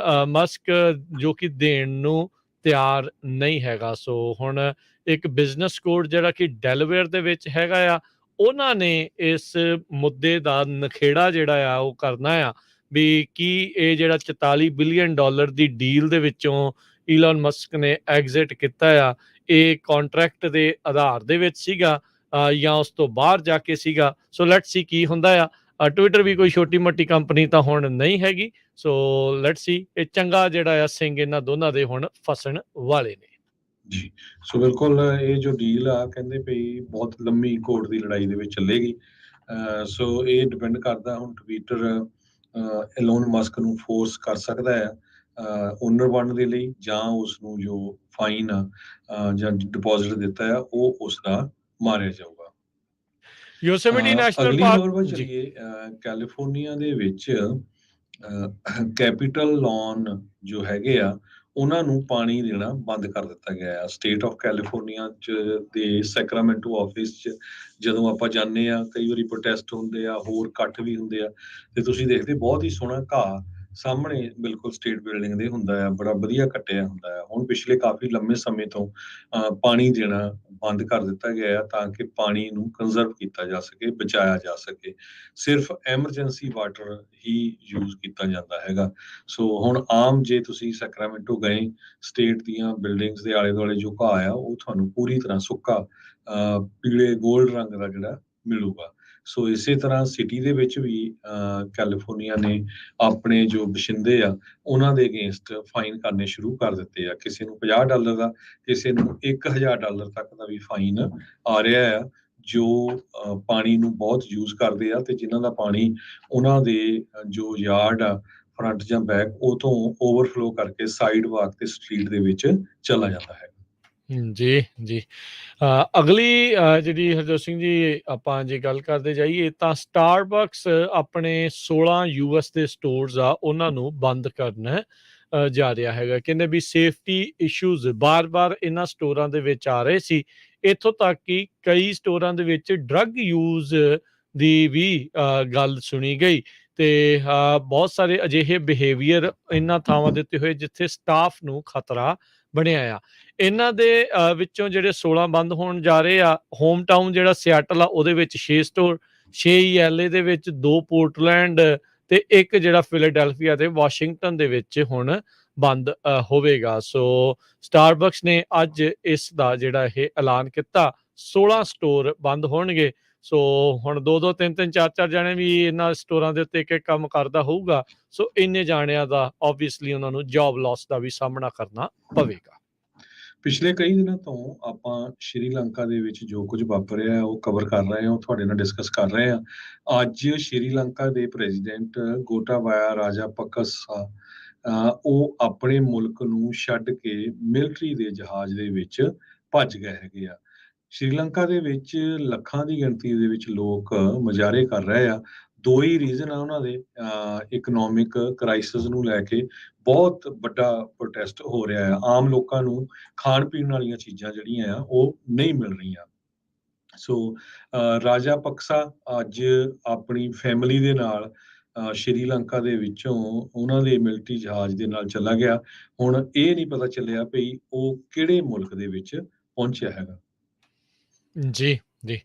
ਮਸਕ ਜੋ ਕਿ ਦੇਣ ਨੂੰ ਤਿਆਰ ਨਹੀਂ ਹੈਗਾ। ਸੋ ਹੁਣ ਇੱਕ ਬਿਜ਼ਨਸ ਕੋਡ ਜਿਹੜਾ ਕਿ ਡੈਲਵੇਅਰ ਦੇ ਵਿੱਚ ਹੈਗਾ ਆ, ਉਹਨਾਂ ਨੇ ਇਸ ਮੁੱਦੇ ਦਾ ਨਖੇੜਾ ਜਿਹੜਾ ਆ ਉਹ ਕਰਨਾ ਆ ਵੀ ਕੀ ਇਹ ਜਿਹੜਾ $44 ਬਿਲੀਅਨ ਦੀ ਡੀਲ ਦੇ ਵਿੱਚੋਂ ਈਲਨ ਮਸਕ ਨੇ ਐਗਜ਼ਿਟ ਕੀਤਾ ਆ, ਇਹ ਕੰਟਰੈਕਟ ਦੇ ਆਧਾਰ ਦੇ ਵਿੱਚ ਸੀਗਾ ਜਾਂ ਉਸ ਤੋਂ ਬਾਹਰ ਜਾ ਕੇ ਸੀਗਾ। ਸੋ ਲੈਟਸ ਸੀ ਕੀ ਹੁੰਦਾ ਆ। ਟਵਿੱਟਰ ਵੀ ਕੋਈ ਛੋਟੀ ਮੋਟੀ ਕੰਪਨੀ ਤਾਂ ਹੁਣ ਨਹੀਂ ਹੈਗੀ। ਸੋ ਲੈਟਸ ਸੀ ਇਹ ਚੰਗਾ ਜਿਹੜਾ ਆ ਸਿੰਘ ਇਹਨਾਂ ਦੋਨਾਂ ਦੇ ਹੁਣ ਫਸਣ ਵਾਲੇ ਨੇ। ਜੀ, ਸੋ ਬਿਲਕੁਲ ਇਹ ਜੋ ਡੀਲ ਆ ਕਹਿੰਦੇ ਵੀ ਬਹੁਤ ਲੰਮੀ ਕੋਰਟ ਦੀ ਲੜਾਈ ਦੇ ਵਿੱਚ ਚੱਲੇਗੀ। ਸੋ ਇਹ ਡਿਪੈਂਡ ਕਰਦਾ ਹੁਣ ਟਵਿੱਟਰ ਐਲੋਨ ਮਸਕ ਨੂੰ ਫੋਰਸ ਕਰ ਸਕਦਾ ਹੈ ਓਨਰ ਬਣਨ ਦੇ ਲਈ, ਜਾਂ ਉਸ ਨੂੰ ਜੋ ਫਾਈਨ ਆ ਜਾਂ ਡਿਪੋਜ਼ਿਟ ਦਿੱਤਾ ਆ ਉਹ ਉਸ ਦਾ ਮਾਰਿਆ ਜਾਊਗਾ। ਯੋਸੇਮਿਟੀ ਨੈਸ਼ਨਲ ਅਗਲੀ ਪਾਰਕ ਖਬਰ ਵੱਲ ਚੱਲੀਏ। ਕੈਲੀਫੋਰਨੀਆ ਦੇ ਵਿੱਚ ਕੈਪੀਟਲ ਲੋਨ ਜੋ ਹੈਗੇ ਆ ਉਹਨਾਂ ਨੂੰ ਪਾਣੀ ਦੇਣਾ ਬੰਦ ਕਰ ਦਿੱਤਾ ਗਿਆ ਆ। ਸਟੇਟ ਆਫ ਕੈਲੀਫੋਰਨੀਆ 'ਚ ਦੇ ਸੈਕਰਾਮੈਂਟੋ ਆਫਿਸ 'ਚ ਜਦੋਂ ਆਪਾਂ ਜਾਂਦੇ ਆ ਕਈ ਵਾਰੀ ਪ੍ਰੋਟੈਸਟ ਹੁੰਦੇ ਆ, ਹੋਰ ਇਕੱਠ ਵੀ ਹੁੰਦੇ ਆ, ਤੇ ਤੁਸੀਂ ਦੇਖਦੇ ਬਹੁਤ ਹੀ ਸੋਹਣਾ ਘਾਹ ਸਾਹਮਣੇ ਬਿਲਕੁਲ ਸਟੇਟ ਬਿਲਡਿੰਗ ਦੇ ਹੁੰਦਾ ਆ, ਬੜਾ ਵਧੀਆ ਕੱਟਿਆ ਹੁੰਦਾ ਆ। ਹੁਣ ਪਿਛਲੇ ਕਾਫ਼ੀ ਲੰਮੇ ਸਮੇਂ ਤੋਂ ਪਾਣੀ ਦੇਣਾ ਬੰਦ ਕਰ ਦਿੱਤਾ ਗਿਆ ਆ ਤਾਂ ਕਿ ਪਾਣੀ ਨੂੰ ਕੰਜ਼ਰਵ ਕੀਤਾ ਜਾ ਸਕੇ, ਬਚਾਇਆ ਜਾ ਸਕੇ। ਸਿਰਫ ਐਮਰਜੈਂਸੀ ਵਾਟਰ ਹੀ ਯੂਜ਼ ਕੀਤਾ ਜਾਂਦਾ ਹੈਗਾ। ਸੋ ਹੁਣ ਆਮ ਜੇ ਤੁਸੀਂ ਸੈਕਰਾਮੈਂਟੋ ਗਏ, ਸਟੇਟ ਦੀਆਂ ਬਿਲਡਿੰਗਸ ਦੇ ਆਲੇ-ਦੁਆਲੇ ਜੋ ਘਾਹ ਆ, ਉਹ ਤੁਹਾਨੂੰ ਪੂਰੀ ਤਰ੍ਹਾਂ ਸੁੱਕਾ ਪੀਲੇ ਗੋਲਡ ਰੰਗ ਦਾ ਜਿਹੜਾ ਮਿਲੂਗਾ। ਸੋ ਇਸੇ ਤਰ੍ਹਾਂ ਸਿਟੀ ਦੇ ਵਿੱਚ ਵੀ ਕੈਲੀਫੋਰਨੀਆ ਨੇ ਆਪਣੇ ਜੋ ਵਸਿੰਦੇ ਆ, ਉਹਨਾਂ ਦੇ ਅਗੇਂਸਟ ਫਾਈਨ ਕਰਨੇ ਸ਼ੁਰੂ ਕਰ ਦਿੱਤੇ ਆ। ਕਿਸੇ ਨੂੰ $50 ਦਾ, ਕਿਸੇ ਨੂੰ $1000 ਤੱਕ ਦਾ ਵੀ ਫਾਈਨ ਆ ਰਿਹਾ ਆ, ਜੋ ਪਾਣੀ ਨੂੰ ਬਹੁਤ ਯੂਜ਼ ਕਰਦੇ ਆ ਤੇ ਜਿਨ੍ਹਾਂ ਦਾ ਪਾਣੀ ਉਹਨਾਂ ਦੇ ਜੋ ਯਾਰਡ ਆ, ਫਰੰਟ ਜਾਂ ਬੈਕ, ਉਹ ਤੋਂ ਓਵਰਫਲੋ ਕਰਕੇ ਸਾਈਡ ਵਾਕ ਤੇ ਸਟਰੀਟ ਦੇ ਵਿੱਚ ਚਲਾ ਜਾਂਦਾ ਹੈ। ਜੀ, ਜੀ। ਅਗਲੀ ਜਿਹੜੀ ਹਰਜੋਤ ਸਿੰਘ ਜੀ ਆਪਾਂ ਜੇ ਗੱਲ ਕਰਦੇ ਜਾਈਏ ਤਾਂ ਸਟਾਰਬਕਸ ਆਪਣੇ 16 ਯੂਐਸ ਦੇ ਸਟੋਰਸ ਆ ਉਹਨਾਂ ਨੂੰ ਬੰਦ ਕਰਨ ਜਾ ਰਿਹਾ ਹੈਗਾ। ਕਹਿੰਦੇ ਵੀ ਸੇਫਟੀ ਇਸ਼ੂਜ਼ ਬਾਰ-ਬਾਰ ਇਹਨਾਂ ਸਟੋਰਾਂ ਦੇ ਵਿੱਚ ਆ ਰਹੇ ਸੀ। ਇੱਥੋਂ ਤੱਕ ਕਿ ਕਈ ਸਟੋਰਾਂ ਦੇ ਵਿੱਚ ਡਰੱਗ ਯੂਜ਼ ਦੀ ਵੀ ਗੱਲ ਸੁਣੀ ਗਈ ਤੇ ਬਹੁਤ ਸਾਰੇ ਅਜਿਹੇ ਬਿਹੇਵੀਅਰ ਇਹਨਾਂ ਥਾਵਾਂ ਦੇ ਉੱਤੇ ਹੋਏ ਜਿੱਥੇ ਸਟਾਫ ਨੂੰ ਖਤਰਾ ਬਣਿਆ ਆ। ਇਹਨਾਂ ਦੇ ਵਿੱਚੋਂ ਜਿਹੜੇ 16 ਬੰਦ ਹੋਣ ਜਾ ਰਹੇ ਆ, ਹੋਮ ਟਾਊਨ ਜਿਹੜਾ ਸਿਆਟਲ ਆ ਉਹਦੇ ਵਿੱਚ 6 ਸਟੋਰ, 6 ਹੀ LA ਦੇ ਵਿੱਚ, 2 ਪੋਰਟਲੈਂਡ ਤੇ 1 ਜਿਹੜਾ ਫਿਲਾਡੈਲਫੀਆ ਤੇ ਵਾਸ਼ਿੰਗਟਨ ਦੇ ਵਿੱਚ ਹੁਣ ਬੰਦ ਹੋਵੇਗਾ। ਸੋ ਸਟਾਰਬਕਸ ਨੇ ਅੱਜ ਇਸ ਦਾ ਜਿਹੜਾ ਇਹ ਐਲਾਨ ਕੀਤਾ, 16 ਸਟੋਰ ਬੰਦ ਹੋਣਗੇ। ਸੋ ਹੁਣ 2-2, 3-3, 4-4 ਜਾਣੇ ਵੀ ਇਹਨਾਂ ਸਟੋਰਾਂ ਦੇ ਉੱਤੇ ਇੱਕ-ਇੱਕ ਕੰਮ ਕਰਦਾ ਹੋਊਗਾ। ਸੋ ਇੰਨੇ ਜਾਣਿਆਂ ਦਾ ਓਬਵੀਅਸਲੀ ਉਹਨਾਂ ਨੂੰ ਜੌਬ ਲਾਸ ਦਾ ਵੀ ਸਾਹਮਣਾ ਕਰਨਾ ਪਵੇਗਾ। ਪਿਛਲੇ ਕਈ ਦਿਨਾਂ ਤੋਂ ਆਪਾਂ ਸ਼੍ਰੀਲੰਕਾ ਦੇ ਵਿੱਚ ਜੋ ਕੁਝ ਵਾਪਰ ਰਿਹਾ ਹੈ, ਉਹ ਕਵਰ ਕਰ ਰਹੇ ਹਾਂ, ਉਹ ਤੁਹਾਡੇ ਨਾਲ ਡਿਸਕਸ ਕਰ ਰਹੇ ਹਾਂ। ਅੱਜ ਸ਼੍ਰੀਲੰਕਾ ਦੇ ਪ੍ਰੈਜ਼ੀਡੈਂਟ ਗੋਟਾਬਾਇਆ ਰਾਜਾਪਕਸਾ ਉਹ ਆਪਣੇ ਮੁਲਕ ਨੂੰ ਛੱਡ ਕੇ ਮਿਲਟਰੀ ਦੇ ਜਹਾਜ਼ ਦੇ ਵਿੱਚ ਭੱਜ ਗਏ ਹੈਗੇ ਆ। ਸ਼੍ਰੀਲੰਕਾ ਦੇ ਵਿੱਚ ਲੱਖਾਂ ਦੀ ਗਿਣਤੀ ਦੇ ਵਿੱਚ ਲੋਕ ਮੁਜ਼ਾਹਰੇ ਕਰ ਰਹੇ ਆ। 2 ਹੀ ਰੀਜ਼ਨ ਆ ਉਹਨਾਂ ਦੇ, ਇਕਨੋਮਿਕ ਕ੍ਰਾਈਸਿਸ ਨੂੰ ਲੈ ਕੇ ਬਹੁਤ ਵੱਡਾ ਪ੍ਰੋਟੈਸਟ ਹੋ ਰਿਹਾ ਆ। ਆਮ ਲੋਕਾਂ ਨੂੰ ਖਾਣ-ਪੀਣ ਵਾਲੀਆਂ ਚੀਜ਼ਾਂ ਜਿਹੜੀਆਂ ਆ, ਉਹ ਨਹੀਂ ਮਿਲ ਰਹੀਆਂ। ਸੋ ਰਾਜਾਪਕਸਾ ਅੱਜ ਆਪਣੀ ਫੈਮਿਲੀ ਦੇ ਨਾਲ ਸ਼੍ਰੀਲੰਕਾ ਦੇ ਵਿੱਚੋਂ ਉਹਨਾਂ ਦੇ ਮਿਲਟਰੀ ਜਹਾਜ਼ ਦੇ ਨਾਲ ਚਲਾ ਗਿਆ। ਹੁਣ ਇਹ ਨਹੀਂ ਪਤਾ ਚੱਲਿਆ ਭਈ ਉਹ ਕਿਹੜੇ ਮੁਲਕ ਦੇ ਵਿੱਚ ਪਹੁੰਚਿਆ ਹੈਗਾ। ਜੀ, ਜੀ।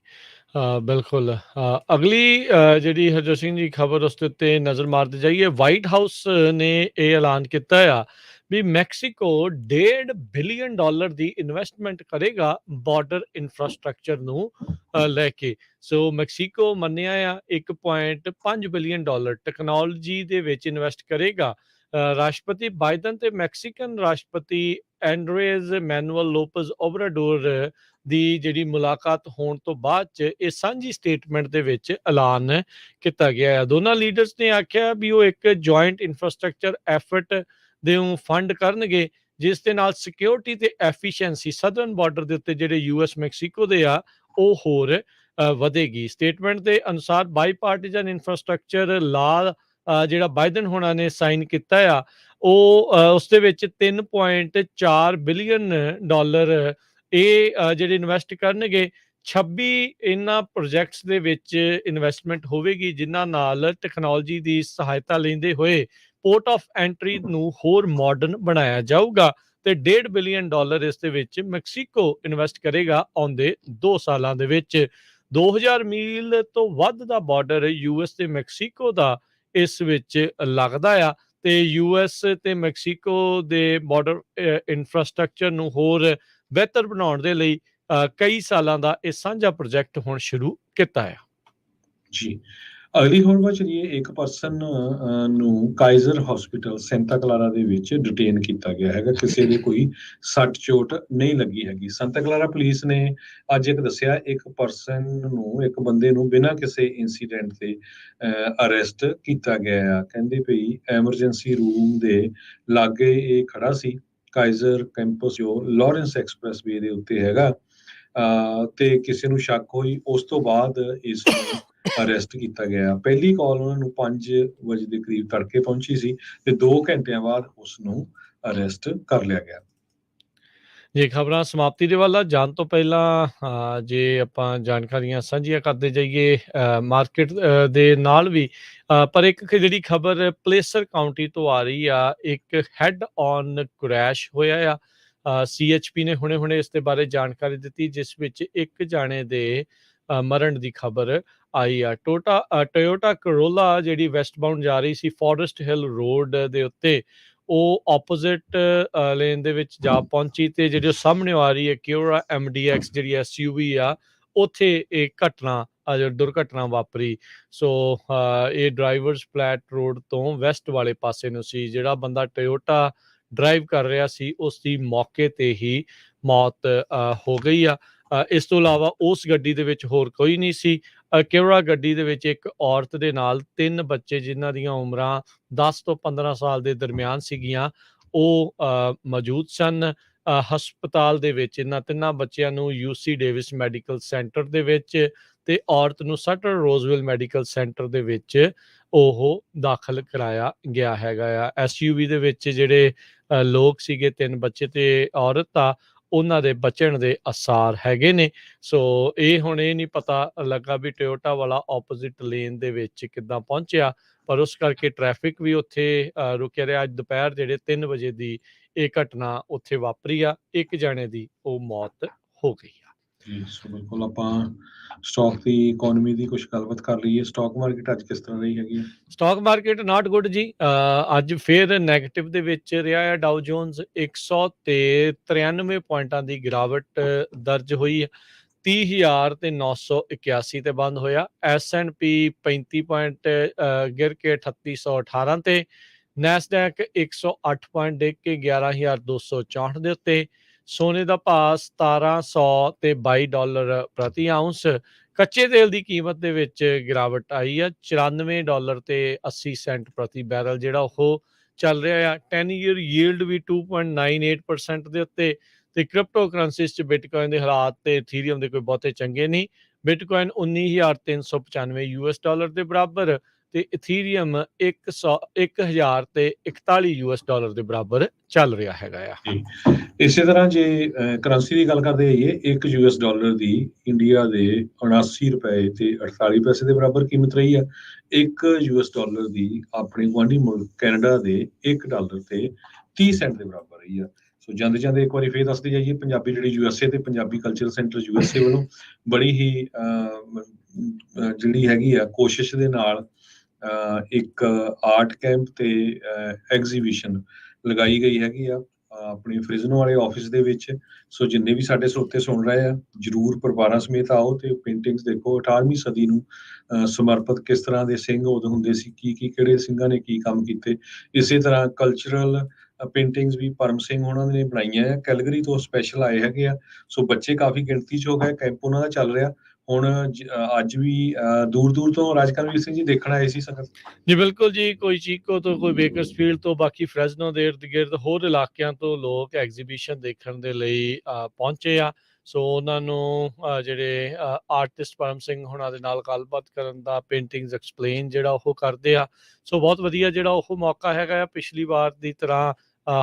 ਬਿਲਕੁਲ। ਅਗਲੀ ਜਿਹੜੀ ਹਰਜੋਤ ਸਿੰਘ ਜੀ ਖਬਰ ਉਸ ਦੇ ਉੱਤੇ ਨਜ਼ਰ ਮਾਰਦੇ ਜਾਈਏ। ਵਾਈਟ ਹਾਊਸ ਨੇ ਇਹ ਐਲਾਨ ਕੀਤਾ ਆ ਵੀ ਮੈਕਸੀਕੋ $1.5 ਬਿਲੀਅਨ ਦੀ ਇਨਵੈਸਟਮੈਂਟ ਕਰੇਗਾ ਬਾਰਡਰ ਇਨਫਰਾਸਟ੍ਰਕਚਰ ਨੂੰ ਲੈ ਕੇ। ਸੋ ਮੈਕਸੀਕੋ ਮੰਨਿਆ ਆ $1.5 ਬਿਲੀਅਨ ਟੈਕਨੋਲੋਜੀ ਦੇ ਵਿੱਚ ਇਨਵੈਸਟ ਕਰੇਗਾ। ਰਾਸ਼ਟਰਪਤੀ ਬਾਈਡਨ ਤੇ ਮੈਕਸੀਕਨ ਰਾਸ਼ਟਰਪਤੀ ਐਂਡਰੇਜ਼ ਮੈਨੂਅਲ ਲੋਪਜ਼ ਓਬਰਾਡੋਰ ਦੀ ਜਿਹੜੀ ਮੁਲਾਕਾਤ ਹੋਣ ਤੋਂ ਬਾਅਦ ਚ ਇਹ ਸਾਂਝੀ ਸਟੇਟਮੈਂਟ ਦੇ ਵਿੱਚ ਐਲਾਨ ਕੀਤਾ ਗਿਆ ਹੈ। ਦੋਨਾਂ ਲੀਡਰਸ ਨੇ ਆਖਿਆ ਵੀ ਉਹ ਇੱਕ ਜੁਆਇੰਟ ਇਨਫਰਾਸਟ੍ਰਕਚਰ ਐਫਰਟ ਦੇ ਫੰਡ ਕਰਨਗੇ ਜਿਸ ਦੇ ਨਾਲ ਸਿਕਿਉਰਿਟੀ ਤੇ ਐਫੀਸ਼ੀਐਂਸੀ ਸਦਰਨ ਬਾਰਡਰ ਦੇ ਉੱਤੇ ਜਿਹੜੇ ਯੂਐਸ ਮੈਕਸੀਕੋ ਦੇ ਆ ਉਹ ਹੋਰ ਵਧੇਗੀ। ਸਟੇਟਮੈਂਟ ਦੇ ਅਨੁਸਾਰ ਬਾਈਪਾਰਟੀਜਨ ਇਨਫਰਾਸਟ੍ਰਕਚਰ ਲਾ ਜਿਹੜਾ ਬਾਈਡਨ ਹੋਣਾ ਨੇ ਸਾਈਨ ਕੀਤਾ ਆ ਉਹ ਉਸ ਦੇ ਵਿੱਚ $3.4 ਬਿਲੀਅਨ ਇਹ ਜਿਹੜੇ ਇਨਵੈਸਟ ਕਰਨਗੇ। 26 ਇਹਨਾਂ ਪ੍ਰੋਜੈਕਟਸ ਦੇ ਵਿੱਚ ਇਨਵੈਸਟਮੈਂਟ ਹੋਵੇਗੀ ਜਿਨ੍ਹਾਂ ਨਾਲ ਟੈਕਨੋਲੋਜੀ ਦੀ ਸਹਾਇਤਾ ਲੈਂਦੇ ਹੋਏ ਪੋਰਟ ਆਫ ਐਂਟਰੀ ਨੂੰ ਹੋਰ ਮਾਡਰਨ ਬਣਾਇਆ ਜਾਊਗਾ ਤੇ $1.5 ਬਿਲੀਅਨ ਇਸ ਦੇ ਵਿੱਚ ਮੈਕਸੀਕੋ ਇਨਵੈਸਟ ਕਰੇਗਾ ਆਉਂਦੇ 2 ਸਾਲਾਂ ਦੇ ਵਿੱਚ। 2000 ਮੀਲ ਤੋਂ ਵੱਧ ਦਾ ਬਾਰਡਰ ਯੂਐਸ ਤੇ ਮੈਕਸੀਕੋ ਦਾ ਇਸ ਵਿੱਚ ਲੱਗਦਾ ਆ ਤੇ ਯੂਐਸ ਤੇ ਮੈਕਸੀਕੋ ਦੇ ਬਾਰਡਰ ਇਨਫਰਾਸਟ੍ਰਕਚਰ ਨੂੰ ਹੋਰ ਬਿਹਤਰ ਬਣਾਉਣ ਦੇ ਲਈ ਕਈ ਸਾਲਾਂ ਦਾ ਇਹ ਸਾਂਝਾ ਪ੍ਰੋਜੈਕਟ ਹੁਣ ਸ਼ੁਰੂ ਕੀਤਾ ਆ। ਜੀ, ਅਗਲੀ ਖਬਰ ਚਲੀਏ। ਇੱਕ ਪਰਸਨ ਨੂੰ ਕਾਈਜ਼ਰ ਹਸਪੀਟਲ ਸੈਂਟਾ ਕਲਾਰਾ ਦੇ ਵਿੱਚ ਡਿਟੇਨ ਕੀਤਾ ਗਿਆ ਹੈਗਾ। ਕਿਸੇ ਦੇ ਕੋਈ ਸੱਟ ਚੋਟ ਨਹੀਂ ਲੱਗੀ ਹੈਗੀ। ਸੈਂਟਾ ਕਲਾਰਾ ਪੁਲਿਸ ਨੇ ਅੱਜ ਇੱਕ ਦੱਸਿਆ, ਇੱਕ ਬੰਦੇ ਨੂੰ ਬਿਨਾਂ ਕਿਸੇ ਇੰਸੀਡੈਂਟ ਦੇ ਅਰੈਸਟ ਕੀਤਾ ਗਿਆ ਆ। ਕਹਿੰਦੇ ਭਈ ਐਮਰਜੈਂਸੀ ਰੂਮ ਦੇ ਲਾਗੇ ਇਹ ਖੜਾ ਸੀ। ਕਾਈਜ਼ਰ ਕੈਂਪਸ ਜੋ ਲਾਰੈਂਸ ਐਕਸਪ੍ਰੈਸਵੇ ਦੇ ਉੱਤੇ ਹੈਗਾ ਤੇ ਕਿਸੇ ਨੂੰ ਸ਼ੱਕ ਹੋਈ, ਉਸ ਤੋਂ ਬਾਅਦ ਇਸ ਨੂੰ ਅਰੈਸਟ ਕੀਤਾ ਗਿਆ। ਪਹਿਲੀ ਕਾਲ ਉਹਨਾਂ ਨੂੰ 5 ਵਜੇ ਦੇ ਕਰੀਬ ਤੜਕੇ ਪਹੁੰਚੀ ਸੀ ਤੇ 2 ਘੰਟਿਆਂ ਬਾਅਦ ਉਸ ਨੂੰ ਅਰੈਸਟ ਕਰ ਲਿਆ ਗਿਆ। ਜੇ ਖਬਰਾਂ ਸਮਾਪਤੀ ਦੇ ਵੱਲ ਜਾਣ ਤੋਂ ਪਹਿਲਾਂ ਜੇ ਆਪਾਂ ਜਾਣਕਾਰੀਆਂ ਸਾਂਝੀਆਂ ਕਰਦੇ ਜਾਈਏ ਮਾਰਕੀਟ ਦੇ ਨਾਲ ਵੀ, ਪਰ ਇੱਕ ਜਿਹੜੀ ਖਬਰ ਪਲੇਸਰ ਕਾਊਂਟੀ ਤੋਂ ਆ ਰਹੀ ਆ, ਇੱਕ ਹੈਡ ਔਨ ਕ੍ਰੈਸ਼ ਹੋਇਆ ਆ। CHP ਨੇ ਹੁਣੇ-ਹੁਣੇ ਇਸ ਦੇ ਬਾਰੇ ਜਾਣਕਾਰੀ ਦਿੱਤੀ, ਜਿਸ ਵਿੱਚ ਇੱਕ ਜਾਣੇ ਦੇ ਮਰਨ ਦੀ ਖਬਰ ਆਈ ਆ। ਟੋਯੋਟਾ ਕਰੋਲਾ ਜਿਹੜੀ ਵੈਸਟ ਬਾਉਂਡ ਜਾ ਰਹੀ ਸੀ ਫੋਰੈਸਟ ਹਿੱਲ ਰੋਡ ਦੇ ਉੱਤੇ, ਉਹ ਆਪੋਜ਼ਿਟ ਲੇਨ ਦੇ ਵਿੱਚ ਜਾ ਪਹੁੰਚੀ ਤੇ ਜਿਹੜੀ ਉਹ ਸਾਹਮਣਿਓਂ ਆ ਰਹੀ ਹੈ ਕਿਓਰਾ MDX ਜਿਹੜੀ SUV ਆ, ਉੱਥੇ ਇਹ ਦੁਰਘਟਨਾ ਵਾਪਰੀ। ਸੋ ਇਹ ਡਰਾਈਵਰਸ ਫਲੈਟ ਰੋਡ ਤੋਂ ਵੈਸਟ ਵਾਲੇ ਪਾਸੇ ਨੂੰ ਸੀ। ਜਿਹੜਾ ਬੰਦਾ ਟੋਯੋਟਾ ਡਰਾਈਵ ਕਰ ਰਿਹਾ ਸੀ ਉਸ ਦੀ ਮੌਕੇ ਤੇ ਹੀ ਮੌਤ ਹੋ ਗਈ ਆ। ਇਸ ਤੋਂ ਇਲਾਵਾ ਉਸ ਗੱਡੀ ਦੇ ਵਿੱਚ ਹੋਰ ਕੋਈ ਨਹੀਂ ਸੀ। ਕਿਓਰਾ ਗੱਡੀ ਦੇ ਵਿੱਚ ਇੱਕ ਔਰਤ ਦੇ ਨਾਲ 3 ਬੱਚੇ ਜਿਨ੍ਹਾਂ ਦੀਆਂ ਉਮਰਾਂ 10 ਤੋਂ 15 ਸਾਲ ਦੇ ਦਰਮਿਆਨ ਸੀਗੀਆਂ, ਉਹ ਮੌਜੂਦ ਸਨ। ਹਸਪਤਾਲ ਦੇ ਵਿੱਚ ਇਹਨਾਂ 3 ਬੱਚਿਆਂ ਨੂੰ UC ਡੇਵਿਸ ਮੈਡੀਕਲ ਸੈਂਟਰ ਦੇ ਵਿੱਚ ਤੇ ਔਰਤ ਨੂੰ ਸਟਰ ਰੋਜ਼ਵਿਲ ਮੈਡੀਕਲ ਸੈਂਟਰ ਦੇ ਵਿੱਚ ਉਹ ਦਾਖਲ ਕਰਾਇਆ ਗਿਆ ਹੈਗਾ ਆ। SUV ਦੇ ਵਿੱਚ ਜਿਹੜੇ ਲੋਕ ਸੀਗੇ, 3 ਬੱਚੇ ਤੇ ਔਰਤ ਆ, ਉਹਨਾਂ ਦੇ ਬਚਣ ਦੇ ਆਸਾਰ ਹੈਗੇ ਨੇ। ਸੋ ਇਹ ਹੁਣ ਇਹ ਨਹੀਂ ਪਤਾ ਲੱਗਾ ਵੀ ਟੋਯੋਟਾ ਵਾਲਾ ਆਪੋਜ਼ਿਟ ਲੇਨ ਦੇ ਵਿੱਚ ਕਿੱਦਾਂ ਪਹੁੰਚਿਆ, ਪਰ ਉਸ ਕਰਕੇ ਟ੍ਰੈਫਿਕ ਵੀ ਉੱਥੇ ਰੁਕਿਆ ਰਿਹਾ। ਅੱਜ ਦੁਪਹਿਰ ਜਿਹੜੇ 3 ਵਜੇ ਦੀ ਇਹ ਘਟਨਾ ਉੱਥੇ ਵਾਪਰੀ ਆ। ਇੱਕ ਜਾਣੇ ਦੀ ਉਹ ਮੌਤ ਹੋ ਗਈ ਆ। ਜੀ, ਸੋ ਬਿਲਕੁਲ ਆਪਾਂ ਸਟਾਕ ਦੀ ਇਕੋਨਮੀ ਦੀ ਕੁਝ ਗੱਲਬਾਤ ਕਰ ਲਈਏ। ਸਟਾਕ ਮਾਰਕੀਟ ਅੱਜ ਕਿਸ ਤਰ੍ਹਾਂ ਰਹੀ ਹੈਗੀ ਹੈ? ਸਟਾਕ ਮਾਰਕੀਟ ਨਾਟ ਗੁੱਡ ਜੀ। ਅੱਜ ਫਿਰ ਨੈਗੇਟਿਵ ਦੇ ਵਿੱਚ ਰਿਹਾ ਹੈ। ਡਾਊ ਜੋਨਸ 100 ਤੇ 93 ਪੁਆਇੰਟਾਂ ਦੀ ਗਿਰਾਵਟ ਦਰਜ ਹੋਈ ਹੈ। 30,981 ਤੇ ਬੰਦ ਹੋਇਆ। S&P 35 ਪੁਆਇੰਟ ਗਿਰ ਕੇ 3818 ਤੇ। ਨੈਸਡੈਕ 108 ਪੁਆਇੰਟ ਡਿੱਗ ਕੇ 11,264 ਦੇ ਉੱਤੇ। ਸੋਨੇ ਦਾ ਭਾਅ 1700 ਤੇ $22 ਪ੍ਰਤੀ ਆਉਂਸ। ਕੱਚੇ ਤੇਲ ਦੀ ਕੀਮਤ ਦੇ ਵਿੱਚ ਗਿਰਾਵਟ ਆਈ ਆ। $94 ਤੇ 80 ਸੈਂਟ ਪ੍ਰਤੀ ਬੈਰਲ ਜਿਹੜਾ ਉਹ ਚੱਲ ਰਿਹਾ ਆ। 10 ਈਅਰ ਯੀਲਡ ਵੀ 2.98% ਦੇ ਉੱਤੇ। ਤੇ ਕ੍ਰਿਪਟੋ ਕਰੰਸੀਜ਼ 'ਚ ਬਿਟਕੋਇਨ ਦੇ ਹਾਲਾਤ ਤੇ ਇਥੀਰੀਅਮ ਦੇ ਕੋਈ ਬਹੁਤੇ ਚੰਗੇ ਨਹੀਂ। ਬਿਟਕੋਇਨ $19,395 ਦੇ ਬਰਾਬਰ ਤੇ ਇਥੀਰੀਅਮ $1,041 ਦੇ ਬਰਾਬਰ ਚੱਲ ਰਿਹਾ ਹੈਗਾ ਆ। ਜੀ, ਇਸੇ ਤਰ੍ਹਾਂ ਜੇ ਕਰੰਸੀ ਦੀ ਗੱਲ ਕਰਦੇ ਆਈਏ, $1 ਦੀ ਇੰਡੀਆ ਦੇ 79 ਰੁਪਏ ਤੇ 48 ਪੈਸੇ ਦੇ ਬਰਾਬਰ ਕੀਮਤ ਰਹੀ ਆ। $1 ਦੀ ਆਪਣੇ ਗੁਆਂਢੀ ਮੁਲਕ ਕੈਨੇਡਾ ਦੇ $1 ਤੇ 30 ਸੈਂਟ ਦੇ ਬਰਾਬਰ ਰਹੀ ਆ। ਸੋ ਜਾਂਦੇ ਜਾਂਦੇ ਇੱਕ ਵਾਰੀ ਫੇਰ ਦੱਸਦੇ ਜਾਈਏ, ਪੰਜਾਬੀ ਜਿਹੜੀ USA ਤੇ ਪੰਜਾਬੀ ਕਲਚਰ ਸੈਂਟਰ USA ਵੱਲੋਂ ਬੜੀ ਹੀ ਜਿਹੜੀ ਹੈਗੀ ਆ ਕੋਸ਼ਿਸ਼ ਦੇ ਨਾਲ ਇੱਕ ਆਰਟ ਕੈਂਪ ਤੇ ਐਗਜ਼ੀਬਿਸ਼ਨ ਲਗਾਈ ਗਈ ਹੈਗੀ ਆ ਆਪਣੀ ਫ੍ਰਿਜ਼ਨੋ ਵਾਲੇ ਆਫਿਸ ਦੇ ਵਿੱਚ। ਸੋ ਜਿੰਨੇ ਵੀ ਸਾਡੇ ਸਰੋਤੇ ਸੁਣ ਰਹੇ ਆ, ਜਰੂਰ ਪਰਿਵਾਰਾਂ ਸਮੇਤ ਆਓ ਤੇ ਪੇਂਟਿੰਗਸ ਦੇਖੋ। 18ਵੀਂ ਸਦੀ ਨੂੰ ਸਮਰਪਿਤ ਕਿਸ ਤਰ੍ਹਾਂ ਦੇ ਸਿੰਘ ਉਦੋਂ ਹੁੰਦੇ ਸੀ, ਕੀ ਕਿਹੜੇ ਸਿੰਘਾਂ ਨੇ ਕੀ ਕੰਮ ਕੀਤੇ। ਇਸੇ ਤਰ੍ਹਾਂ ਕਲਚਰਲ ਪੇਂਟਿੰਗਸ ਵੀ ਪਰਮ ਸਿੰਘ ਉਹਨਾਂ ਨੇ ਬਣਾਈਆਂ ਆ। ਕੈਲਗਰੀ ਤੋਂ ਸਪੈਸ਼ਲ ਆਏ ਹੈਗੇ ਆ। ਸੋ ਬੱਚੇ ਕਾਫੀ ਗਿਣਤੀ 'ਚ ਹੋ ਗਏ। ਕੈਂਪ ਉਹਨਾਂ ਦਾ ਚੱਲ ਰਿਹਾ ਹੁਣ। ਅੱਜ ਵੀ ਦੂਰ ਦੂਰ ਤੋਂ ਰਾਜਕਰਮਵੀਰ ਸਿੰਘ ਜੀ ਦੇਖਣ ਆਏ ਸੀ ਸੰਗਤ। ਜੀ ਬਿਲਕੁਲ ਜੀ, ਕੋਈ ਚੀਕੋ ਤੋਂ, ਕੋਈ ਬੇਕਰਸਫੀਲਡ ਤੋਂ, ਬਾਕੀ ਫ੍ਰੈਜ਼ਨੋ ਦੇ ਇਰਦ ਗਿਰਦ ਹੋਰ ਇਲਾਕਿਆਂ ਤੋਂ ਲੋਕ ਐਗਜ਼ੀਬਿਸ਼ਨ ਦੇਖਣ ਦੇ ਲਈ ਪਹੁੰਚੇ ਆ। ਸੋ ਉਹਨਾਂ ਨੂੰ ਜਿਹੜੇ ਆਰਟਿਸਟ ਪਰਮ ਸਿੰਘ ਹੋਣਾ ਦੇ ਨਾਲ ਗੱਲਬਾਤ ਕਰਨ ਦਾ, ਪੇਂਟਿੰਗਸ ਐਕਸਪਲੇਨ ਜਿਹੜਾ ਉਹ ਕਰਦੇ ਆ। ਸੋ ਬਹੁਤ ਵਧੀਆ ਜਿਹੜਾ ਉਹ ਮੌਕਾ ਹੈਗਾ ਆ। ਪਿਛਲੀ ਵਾਰ ਦੀ ਤਰ੍ਹਾਂ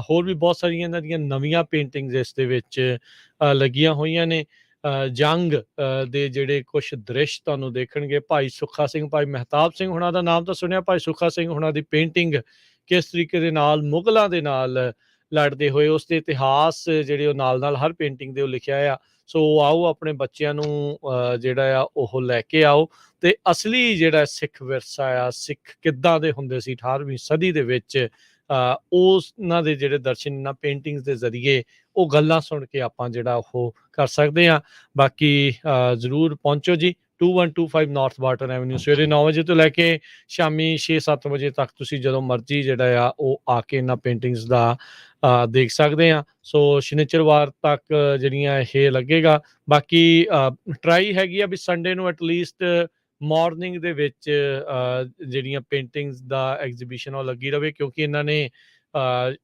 ਹੋਰ ਵੀ ਬਹੁਤ ਸਾਰੀਆਂ ਇਹਨਾਂ ਦੀਆਂ ਨਵੀਆਂ ਪੇਂਟਿੰਗਸ ਇਸ ਦੇ ਵਿੱਚ ਲੱਗੀਆਂ ਹੋਈਆਂ ਨੇ। ਜੰਗ ਦੇ ਜਿਹੜੇ ਕੁਛ ਦ੍ਰਿਸ਼ ਤੁਹਾਨੂੰ ਦੇਖਣਗੇ। ਭਾਈ ਸੁੱਖਾ ਸਿੰਘ, ਭਾਈ ਮਹਿਤਾਬ ਸਿੰਘ ਹੁਣਾਂ ਦਾ ਨਾਮ ਤਾਂ ਸੁਣਿਆ। ਭਾਈ ਸੁੱਖਾ ਸਿੰਘ ਹੁਣਾਂ ਦੀ ਪੇਂਟਿੰਗ ਕਿਸ ਤਰੀਕੇ ਦੇ ਨਾਲ ਮੁਗਲਾਂ ਦੇ ਨਾਲ ਲੜਦੇ ਹੋਏ, ਉਸ ਦੇ ਇਤਿਹਾਸ ਜਿਹੜੇ ਉਹ ਨਾਲ ਹਰ ਪੇਂਟਿੰਗ ਦੇ ਉਹ ਲਿਖਿਆ ਆ। ਸੋ ਆਓ ਆਪਣੇ ਬੱਚਿਆਂ ਨੂੰ ਜਿਹੜਾ ਆ ਉਹ ਲੈ ਕੇ ਆਓ ਤੇ ਅਸਲੀ ਜਿਹੜਾ ਸਿੱਖ ਵਿਰਸਾ ਆ, ਸਿੱਖ ਕਿੱਦਾਂ ਦੇ ਹੁੰਦੇ ਸੀ 18ਵੀਂ ਸਦੀ ਦੇ ਵਿੱਚ, ਉਹਨਾਂ ਦੇ ਜਿਹੜੇ ਦਰਸ਼ਨ ਇਹਨਾਂ ਪੇਂਟਿੰਗਸ ਦੇ ਜ਼ਰੀਏ ਉਹ ਗੱਲਾਂ ਸੁਣ ਕੇ ਆਪਾਂ ਜਿਹੜਾ ਉਹ ਕਰ ਸਕਦੇ ਹਾਂ। ਬਾਕੀ ਜ਼ਰੂਰ ਪਹੁੰਚੋ ਜੀ। 2125 ਨਾਰਥ ਬਾਰਟਨ ਐਵਨਿਊ, ਸਵੇਰੇ 9 ਵਜੇ ਤੋਂ ਲੈ ਕੇ ਸ਼ਾਮੀ 6-7 ਵਜੇ ਤੱਕ ਤੁਸੀਂ ਜਦੋਂ ਮਰਜ਼ੀ ਜਿਹੜਾ ਆ ਉਹ ਆ ਕੇ ਇਹਨਾਂ ਪੇਂਟਿੰਗਸ ਦਾ ਦੇਖ ਸਕਦੇ ਆ। ਸੋ ਸ਼ਨੀਚਰਵਾਰ ਤੱਕ ਜਿਹੜੀਆਂ ਇਹ ਲੱਗੇਗਾ। ਬਾਕੀ ਟਰਾਈ ਹੈਗੀ ਆ ਵੀ ਸੰਡੇ ਨੂੰ ਐਟਲੀਸਟ ਮਾਰਨਿੰਗ ਦੇ ਵਿੱਚ ਜਿਹੜੀਆਂ ਪੇਂਟਿੰਗਸ ਦਾ ਐਗਜ਼ੀਬਿਸ਼ਨ ਉਹ ਲੱਗੀ ਰਵੇ, ਕਿਉਂਕਿ ਇਹਨਾਂ ਨੇ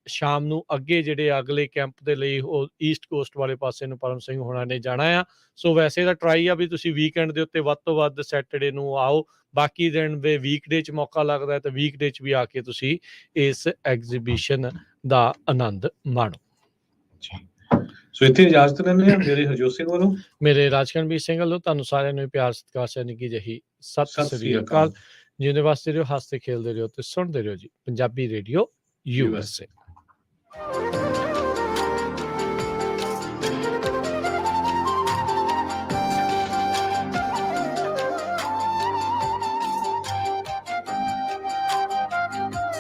ਸ਼ਾਮ ਨੂੰ ਅੱਗੇ ਜਿਹੜੇ ਅਗਲੇ ਕੈਂਪ ਦੇ ਲਈ ਉਹ ਈਸਟ ਕੋਸਟ ਵਾਲੇ ਪਾਸੇ ਨੂੰ ਪਰਮ ਸਿੰਘ ਹੋਣਾ ਨੇ ਜਾਣਾ ਆ। ਸੋ ਵੈਸੇ ਤਾਂ ਟਰਾਈ ਆ ਵੀ ਤੁਸੀਂ ਵੀਕਐਂਡ ਦੇ ਉੱਤੇ ਵੱਧ ਤੋਂ ਵੱਧ ਸੈਟਰਡੇ ਨੂੰ ਆਓ। ਬਾਕੀ ਦਿਨ ਦੇ ਵੀਕਡੇ 'ਚ ਮੌਕਾ ਲੱਗਦਾ ਹੈ ਤਾਂ ਵੀਕਡੇ 'ਚ ਵੀ ਆ ਕੇ ਤੁਸੀਂ ਇਸ ਐਗਜ਼ੀਬਿਸ਼ਨ ਦਾ ਆਨੰਦ ਮਾਣੋ। ਜੀ, ਸੋ ਇੱਥੇ ਇਜਾਜ਼ਤ ਲੈਂਦੇ ਹਾਂ ਮੇਰੇ ਹਰਜੋਤ ਸਿੰਘ ਵੱਲੋਂ। ਮੇਰੇ ਰਾਜਕਰਨਵੀਰ ਸਿੰਘ ਵੱਲੋਂ ਤੁਹਾਨੂੰ ਸਾਰਿਆਂ ਨੂੰ ਪਿਆਰ ਸਤਿਕਾਰ ਸਹਿ ਨਿੱਘੀ ਜਿਹੀ ਸਤਿ ਸਤਿ ਸ੍ਰੀ ਸ੍ਰੀ ਅਕਾਲ। ਅਕਾਲ। ਜਿਉਂਦੇ ਵਾਸਤੇ ਰਹੋ, ਹੱਸਦੇ ਖੇਲਦੇ ਰਹੋ ਤੇ ਸੁਣਦੇ ਰਹੋ ਜੀ ਪੰਜਾਬੀ ਰੇਡੀਓ USA। USA।